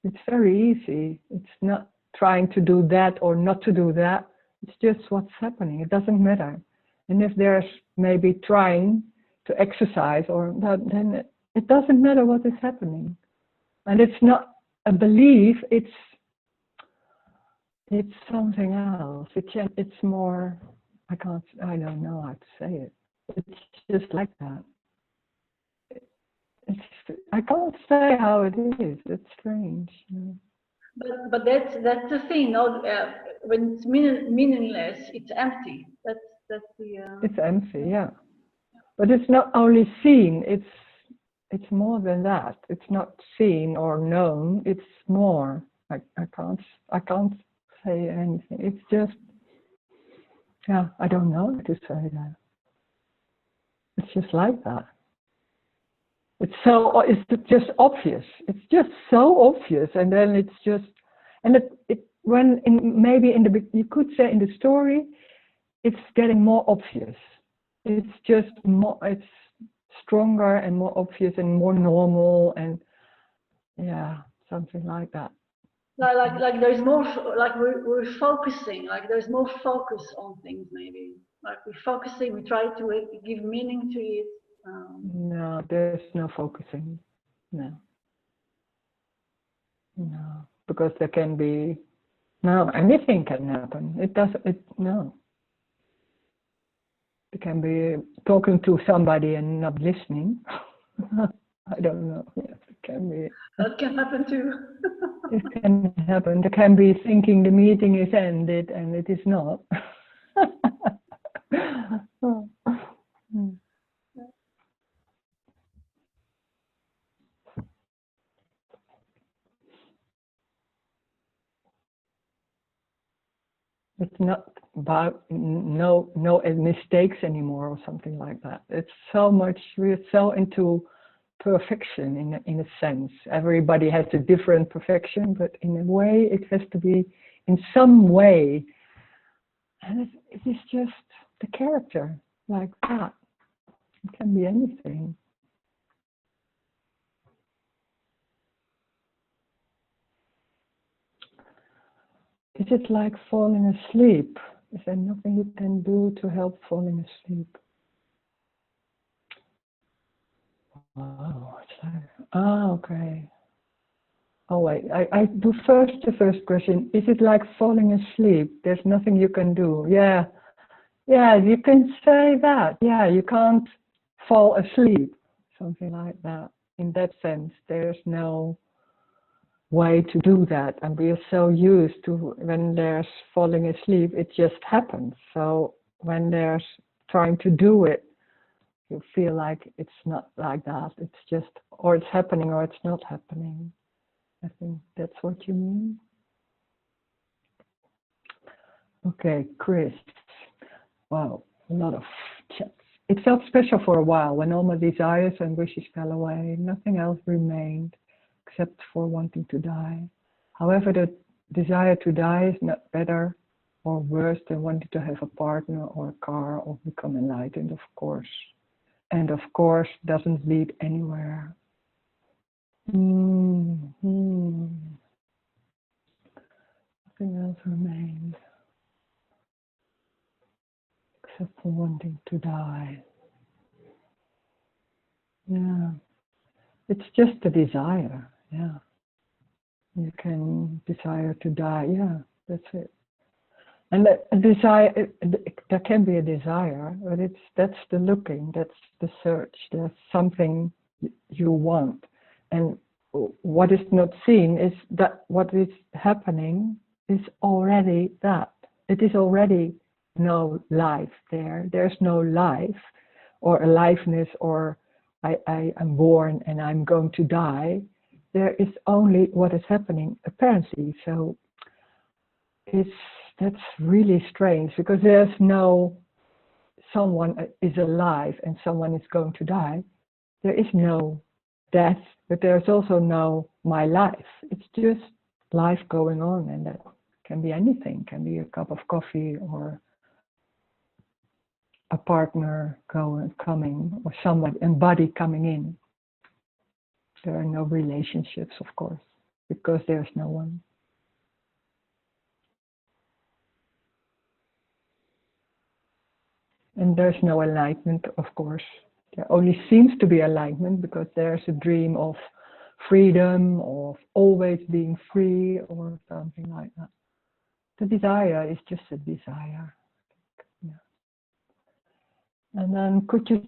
It's very easy. It's not trying to do that or not to do that. It's just what's happening. It doesn't matter. And if there's maybe trying to exercise or that, then it doesn't matter what is happening. And it's not a belief, it's something else. It's more, I don't know how to say it. It's just like that. I can't say how it is. It's strange. But that's the thing. No, when it's meaningless, it's empty. That's the. It's empty, yeah. But it's not only seen. It's more than that. It's not seen or known. It's more. I can't say anything. It's just, yeah. I don't know how to say that. It's just like that. It's just obvious. It's just so obvious, and then it's just, and you could say in the story, it's getting more obvious. It's just more. It's stronger and more obvious and more normal, and yeah, something like that. Like there's more. Like we're focusing. Like there's more focus on things. Maybe like we're focusing. We try to give meaning to it. No, there's no focusing. No, because there can be anything can happen. No. It can be talking to somebody and not listening. I don't know. Yes, it can be. That can happen too. It can happen. There can be thinking the meeting is ended and it is not. It's not about no mistakes anymore or something like that. It's so much, we're so into perfection in a sense. Everybody has a different perfection, but in a way it has to be in some way. And it is just the character like that. It can be anything. Is it like falling asleep? Is there nothing you can do to help falling asleep? Oh, okay. Oh wait, I do the first question. Is it like falling asleep? There's nothing you can do. Yeah, you can say that. Yeah, you can't fall asleep. Something like that. In that sense, there's no way to do that. And we are so used to when there's falling asleep, it just happens. So when there's trying to do it, you feel like it's not like that. It's just, or it's happening or it's not happening. I think that's what you mean. Okay, Chris. Wow, a lot of chats. It felt special for a while when all my desires and wishes fell away. Nothing else remained except for wanting to die. However, the desire to die is not better or worse than wanting to have a partner or a car or become enlightened, of course. And of course, doesn't lead anywhere. Nothing else remains except for wanting to die. Yeah, it's just a desire. Yeah, you can desire to die. Yeah, that's it. And a desire, there can be a desire, but that's the looking, that's the search. There's something you want, and what is not seen is that what is happening is already that. It is already no life there. There's no life or aliveness or I am born and I'm going to die. There is only what is happening apparently. So that's really strange because there's no someone is alive and someone is going to die. There is no death, but there's also no my life. It's just life going on, and that can be anything. Can be a cup of coffee or a partner coming or somebody, a body coming in. There are no relationships, of course. because there's no one. And there's no alignment, of course. There only seems to be alignment because there's a dream of freedom, of always being free, or something like that. The desire is just a desire. Yeah. And then could you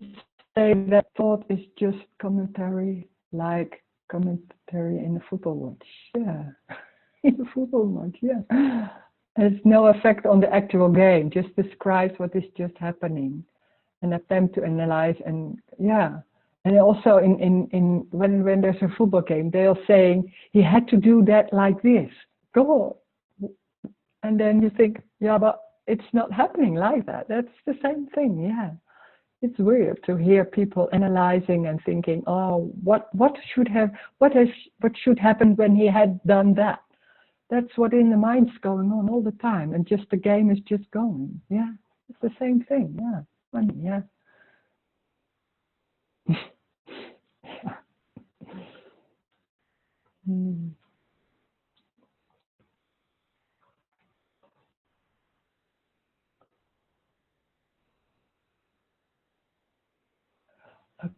say that thought is just commentary, like commentary in a football match? Yeah, in a football match, yeah. Has no effect on the actual game, just describes what is just happening. An attempt to analyze, and yeah. And also in when there's a football game, they're saying he had to do that like this. Go on. And then you think, yeah, but it's not happening like that. That's the same thing, yeah. It's weird to hear people analyzing and thinking, oh, what should happen when he had done that? That's what in the mind's going on all the time, and just the game is just going. Yeah, it's the same thing. Yeah, funny. Yeah. Yeah. Hmm.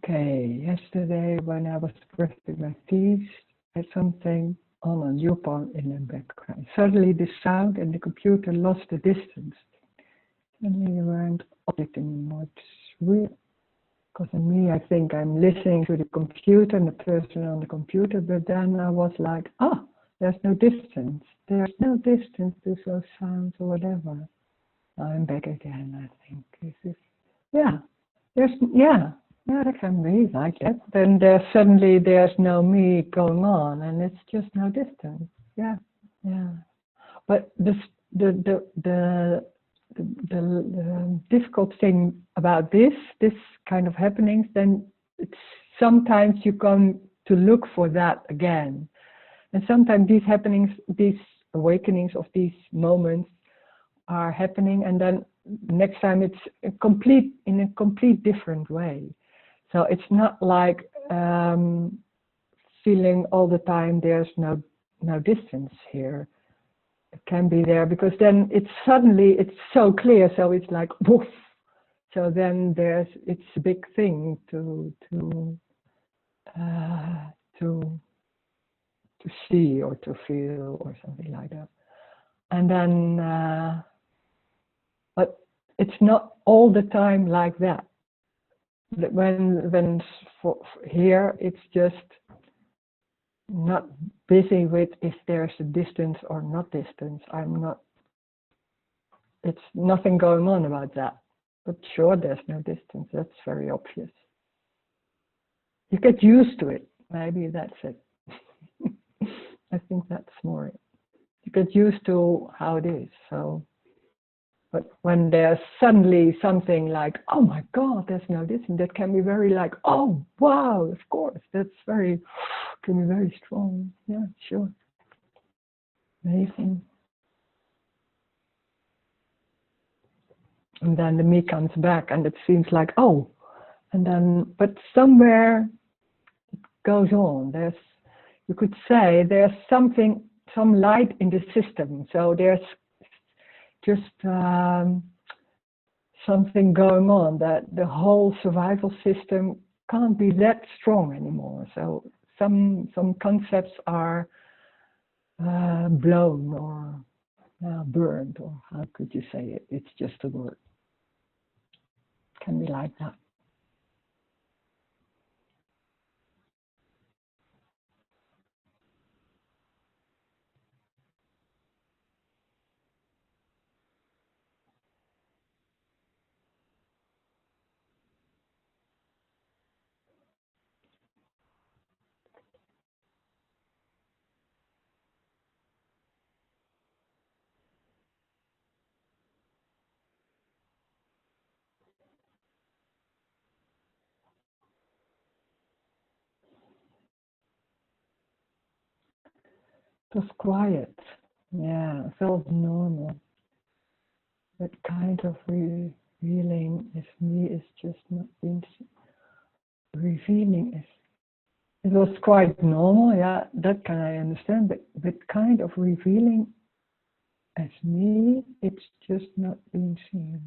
Okay, yesterday when I was brushing my teeth, I had something on a newborn in the background. Suddenly the sound and the computer lost the distance. Suddenly you weren't object anymore. It's weird. Because in me, I think I'm listening to the computer and the person on the computer, but then I was like, oh, there's no distance. There's no distance to those sounds or whatever. I'm back again, I think. This is, yeah, yeah, that can be like that. Then there's no me going on, and it's just no distance. Yeah, yeah. But the difficult thing about this kind of happenings, then it's sometimes you come to look for that again, and sometimes these happenings, these awakenings of these moments are happening, and then next time it's in a complete different way. So it's not like feeling all the time there's no distance here. It can be there because then it's so clear, so it's like woof. So then it's a big thing to see or to feel or something like that. And then but it's not all the time like that. When for here it's just not busy with if there's a distance or not distance. It's nothing going on about that. But sure, there's no distance. That's very obvious. You get used to it. Maybe that's it. I think that's more it. You get used to how it is. So, but when there's suddenly something like, oh my God, there's no distance, that can be very like, oh wow, of course, can be very strong. Yeah, sure. Amazing. And then the me comes back and it seems like, oh, and then, but somewhere it goes on. You could say there's some light in the system. So there's just something going on that the whole survival system can't be that strong anymore. So some concepts are blown or burned, or how could you say it? It's just a word. It can be like that. It was quiet. Yeah, it felt normal. That kind of revealing is me is just not being revealing is It was quite normal, yeah, that can I understand, but kind of revealing as me, it's just not being seen.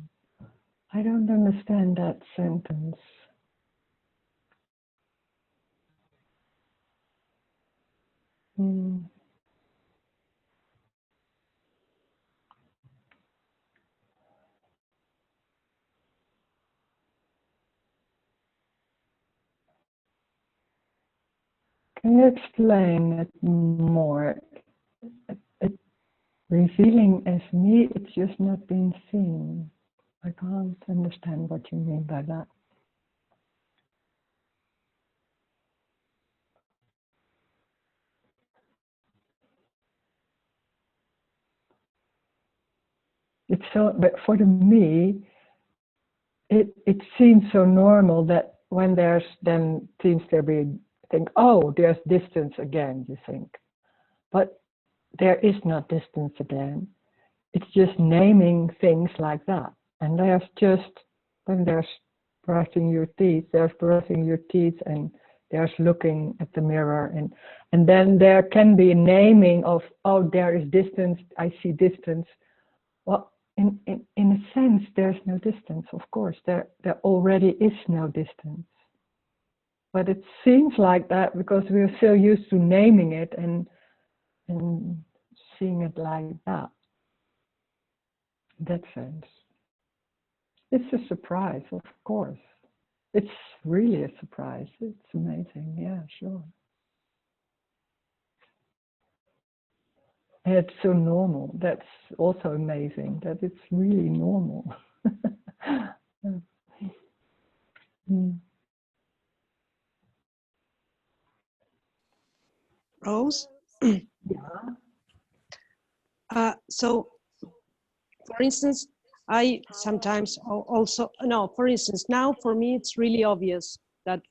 I don't understand that sentence. Hmm. Can you explain it more? It, revealing as me, it's just not being seen. I can't understand what you mean by that. It's so, but for the me, it seems so normal that when there's then seems to be think, oh, there's distance again, you think. But there is not distance again. It's just naming things like that. And there's just, when there's brushing your teeth, there's brushing your teeth and there's looking at the mirror. And then there can be a naming of, oh, there is distance, I see distance. Well, in a sense, there's no distance, of course. There already is no distance. But it seems like that because we're so used to naming it and seeing it like that. In that sense. It's a surprise, of course. It's really a surprise. It's amazing. Yeah, sure. And it's so normal. That's also amazing that it's really normal. Mm. Rose? Yeah. So, for instance, I sometimes also, no, for instance, now for me, it's really obvious that,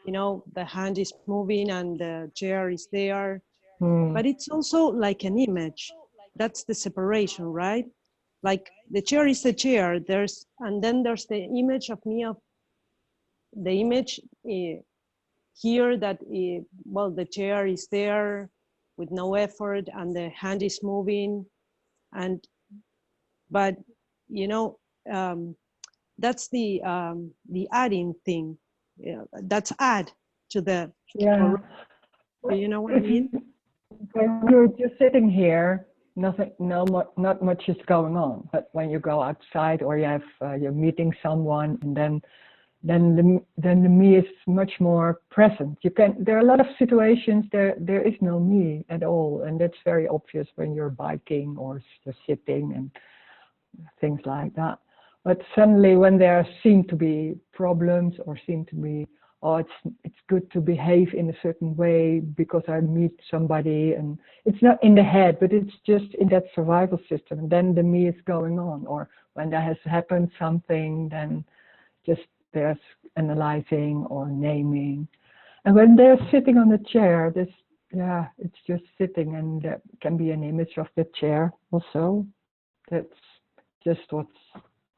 you know, the hand is moving and the chair is there, but it's also like an image. That's the separation, right? Like the chair is the chair, and then there's the image of me, of the image here that, well, the chair is there with no effort and the hand is moving. But, you know, that's the adding thing. Yeah, that's add to the, Yeah. you know what I mean? When you're just sitting here, nothing, not much is going on. But when you go outside or you have you're meeting someone, and then the me is much more present. There are a lot of situations there is no me at all, and that's very obvious when you're biking or just sitting and things like that. But suddenly, when there seem to be problems or seem to be, oh, it's good to behave in a certain way because I meet somebody, and it's not in the head, but it's just in that survival system. And then the me is going on, or when there has happened something, then just there's analyzing or naming. And when they're sitting on the chair, it's just sitting, and there can be an image of the chair also. That's just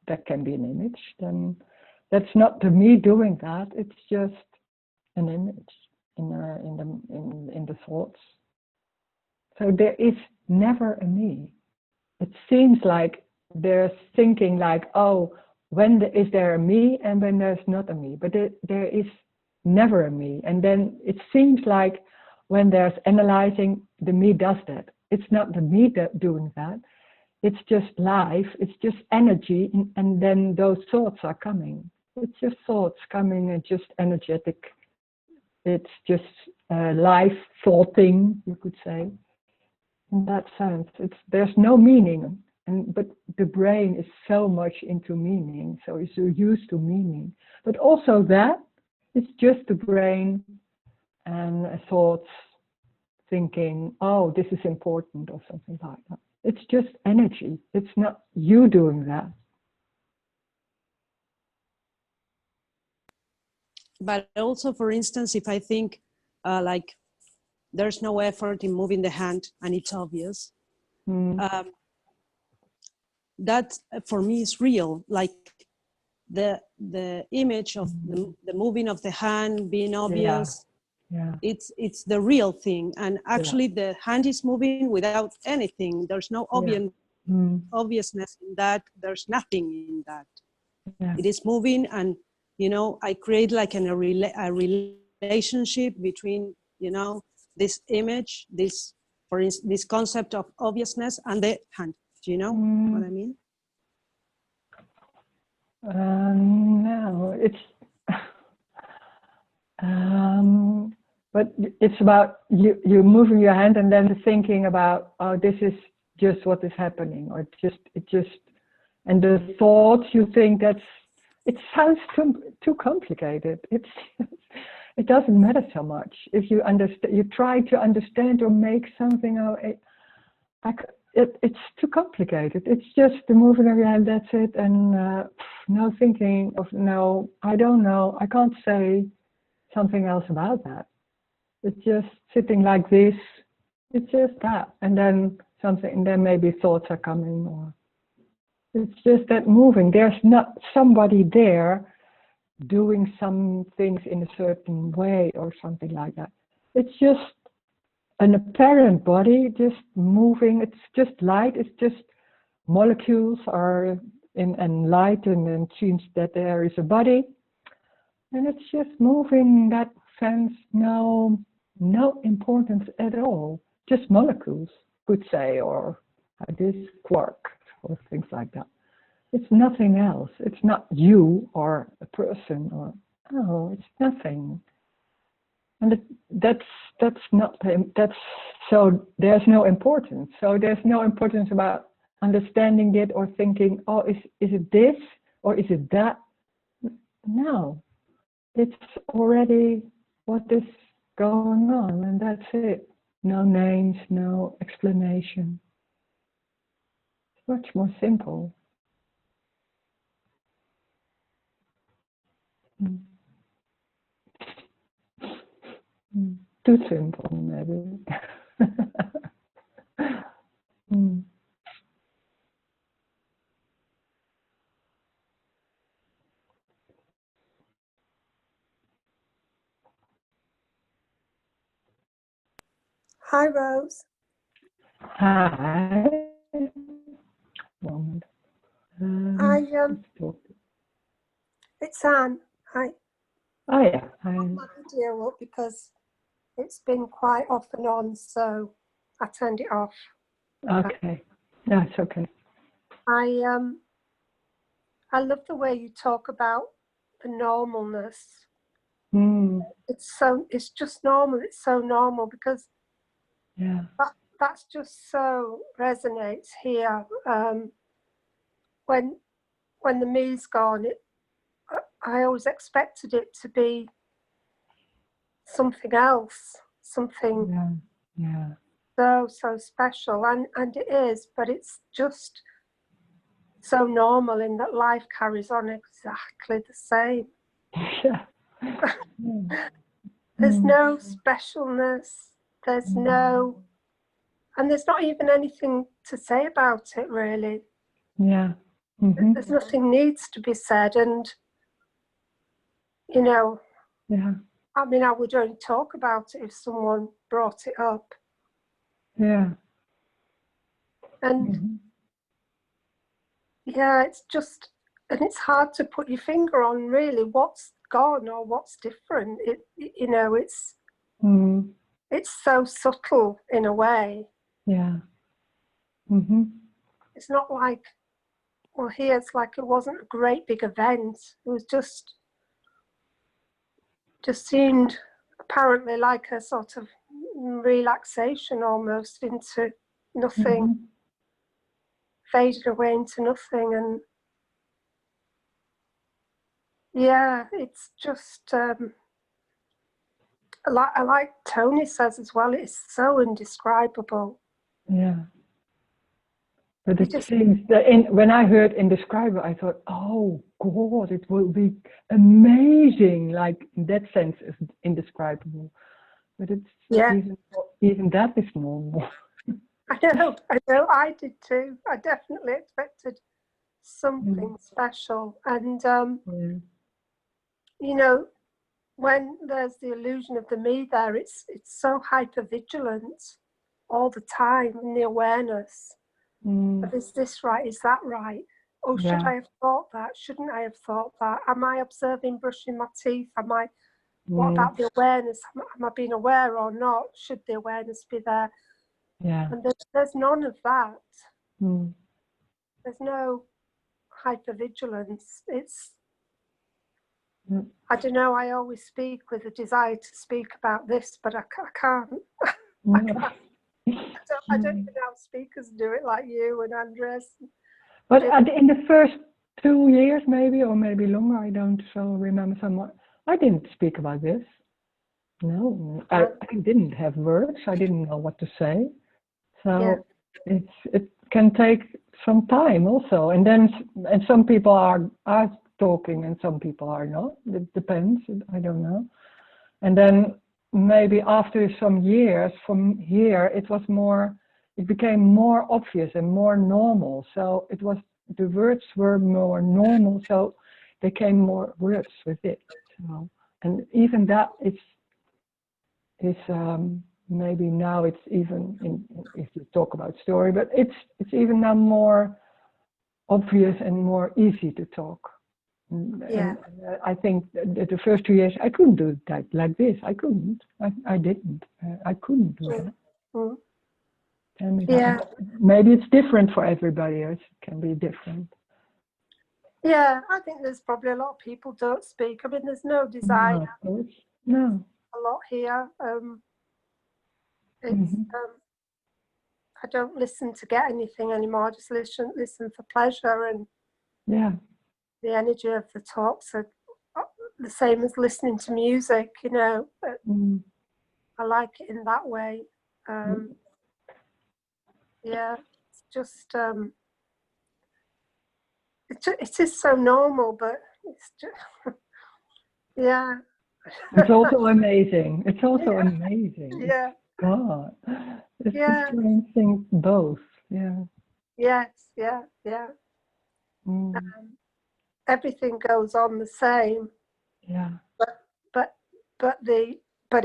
that can be an image. Then that's not the me doing that. It's just an image in the thoughts. So there is never a me. It seems like they're thinking like, oh, is there a me and when there's not a me? But there is never a me. And then it seems like when there's analyzing, the me does that. It's not the me doing that. It's just life, it's just energy, and then those thoughts are coming. It's just thoughts coming and just energetic. It's just life thoughting, you could say. In that sense, there's no meaning, but the brain is so much into meaning, so it's so used to meaning. But also that, it's just the brain and thoughts thinking, oh, this is important or something like that. It's just energy. It's not you doing that. But also, for instance, if I think like there's no effort in moving the hand and it's obvious, that for me is real. Like the image of the moving of the hand being obvious, Yeah. It's the real thing, and actually the hand is moving without anything. There's no obviousness in that. There's nothing in that. Yeah. It is moving, and I create like a relationship between this image, this concept of obviousness, and the hand. Do you know what I mean? No, it's but it's about you moving your hand and then thinking about, oh, this is just what is happening, or it just and the thoughts you think it sounds too complicated. It doesn't matter so much if you understand. You try to understand or make something out. It's too complicated. It's just the moving of your hand. That's it, and no thinking of no. I don't know. I can't say something else about that. It's just sitting like this. It's just that, and then something, and then maybe thoughts are coming, or it's just that moving. There's not somebody there doing some things in a certain way or something like that. It's just an apparent body just moving. It's just light. It's just molecules are in light, and then it seems that there is a body, and it's just moving in that sense. No importance at all. Just molecules, could say, or this quark or things like that. It's nothing else. It's not you or a person, or it's nothing. And that's so there's no importance. So there's no importance about understanding it or thinking, oh, is it this or is it that? No, it's already what is going on, and that's it. No names, no explanation. It's much more simple. Too simple, maybe. Hi, Rose. Hi. Moment. It's Anne. Hi. Oh yeah. I put my video up because it's been quite off and on, so I turned it off. Okay. No, it's okay. I love the way you talk about the normalness. It's just normal. It's so normal because that's just so resonates here. When the me's gone, I always expected it to be something else, something so special, and it is, but it's just so normal in that life carries on exactly the same. There's no specialness, there's no, and there's not even anything to say about it, really. There's nothing needs to be said, and I mean, I would only talk about it if someone brought it up. And it's just, and it's hard to put your finger on really what's gone or what's different. It's so subtle in a way. It's not like, well, here it's like it wasn't a great big event. It was just seemed apparently like a sort of relaxation almost into nothing, faded away into nothing. And it's just like Tony says as well, it's so indescribable. But it seems that when I heard indescribable, I thought, oh God, it will be amazing. Like in that sense, it's indescribable. But it's even that is normal. I know, I did too. I definitely expected something special. And, when there's the illusion of the me there, it's so hyper vigilant all the time in the awareness. But is this right? Is that right? Oh, should I have thought that? Shouldn't I have thought that? Am I observing brushing my teeth? What about the awareness? Am I being aware or not? Should the awareness be there? Yeah. And there's none of that. There's no hypervigilance. It's, I don't know, I always speak with a desire to speak about this, but I can't. I can't. I don't even know how speakers do it like you and Andres. But in the first 2 years, maybe, or maybe longer, I don't so remember somewhat. I didn't speak about this. No, I didn't have words. I didn't know what to say. So it can take some time also. And some people are talking and some people are not. It depends. I don't know. And then maybe after some years from here, it became more obvious and more normal. So the words were more normal. So there came more words with it. So, and even that is maybe now it's even if you talk about story, but it's even now more obvious and more easy to talk. And I think that the first 2 years I couldn't do that like this. I couldn't. I didn't. I couldn't do that. Tell me that. Maybe it's different for everybody else. It can be different. Yeah, I think there's probably a lot of people don't speak. I mean, there's no desire. No. A lot here. It's I don't listen to get anything anymore. I just listen for pleasure, and the energy of the talks are the same as listening to music. You know, I like it in that way. It's just it is so normal, but it's just It's also amazing. It's also amazing. Yeah. God, it's experiencing both. Yeah. Yes. Everything goes on the same. Yeah. But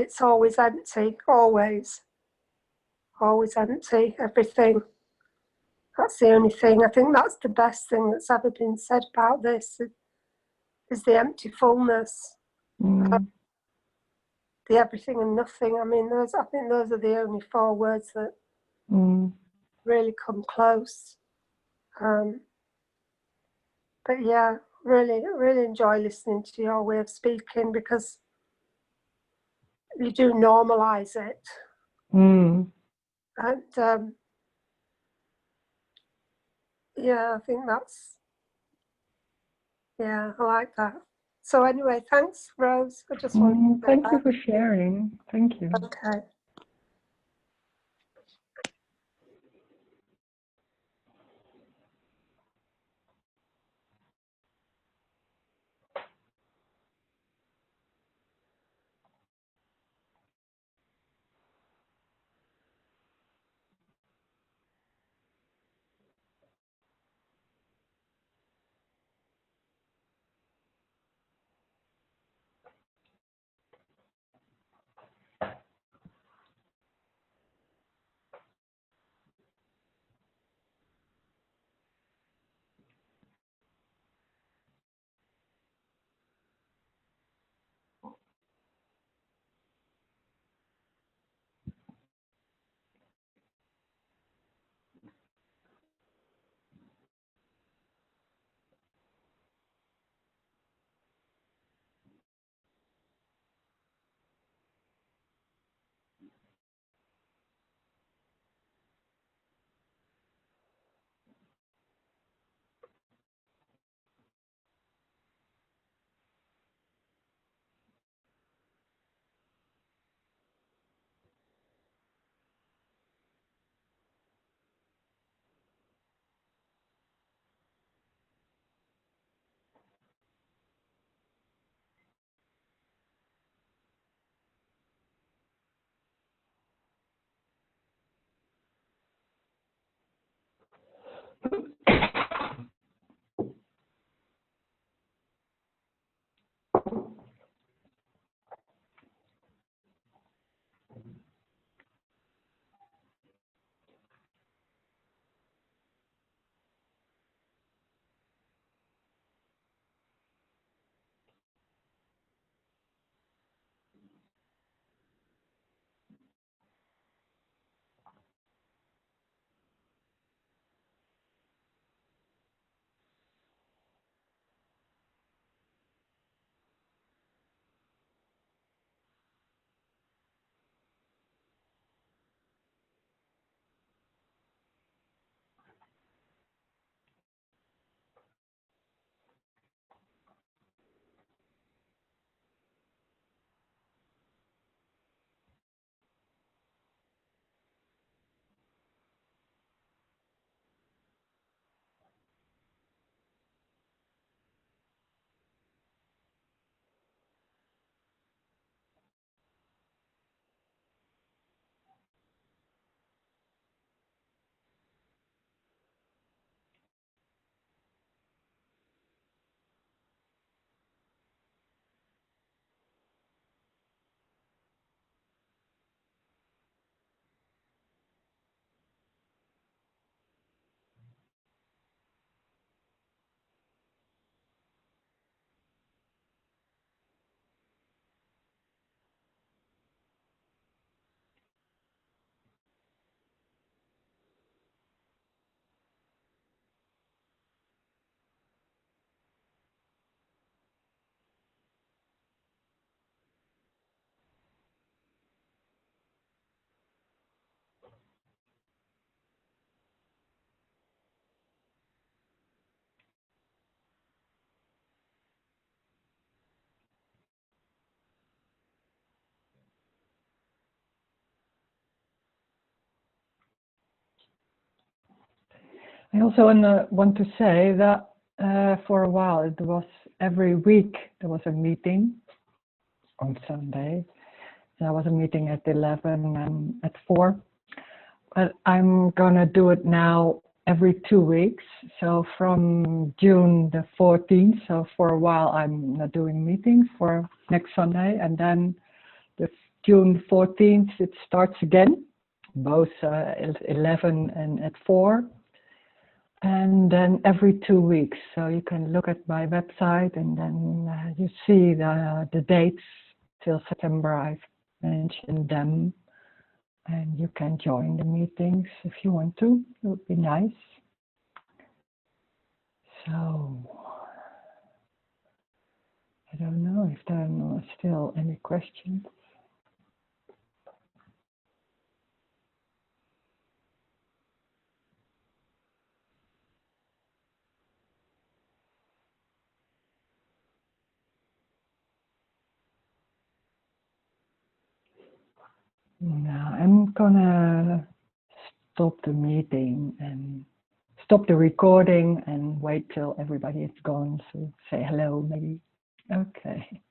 it's always empty. Always empty. Everything. That's the only thing. I think that's the best thing that's ever been said about this. Is the empty fullness. The everything and nothing. I mean, I think those are the only 4 words that really come close. But yeah, really enjoy listening to your way of speaking, because you do normalize it. And I think that's, I like that. So anyway, thanks, Rose. I just wanted to thank you for sharing. Thank you. Okay. I also want to say that for a while it was every week there was a meeting on Sunday. There was a meeting at 11 and at 4. But I'm gonna do it now every 2 weeks. So from June the 14th, so for a while I'm not doing meetings for next Sunday, and then the June 14th it starts again, both 11 and at 4. And then every 2 weeks. So you can look at my website and then you see the dates till September. I've mentioned them. And you can join the meetings if you want to. It would be nice. So, I don't know if there are still any questions. Now I'm gonna stop the meeting and stop the recording and wait till everybody is gone. So say hello, maybe. Okay.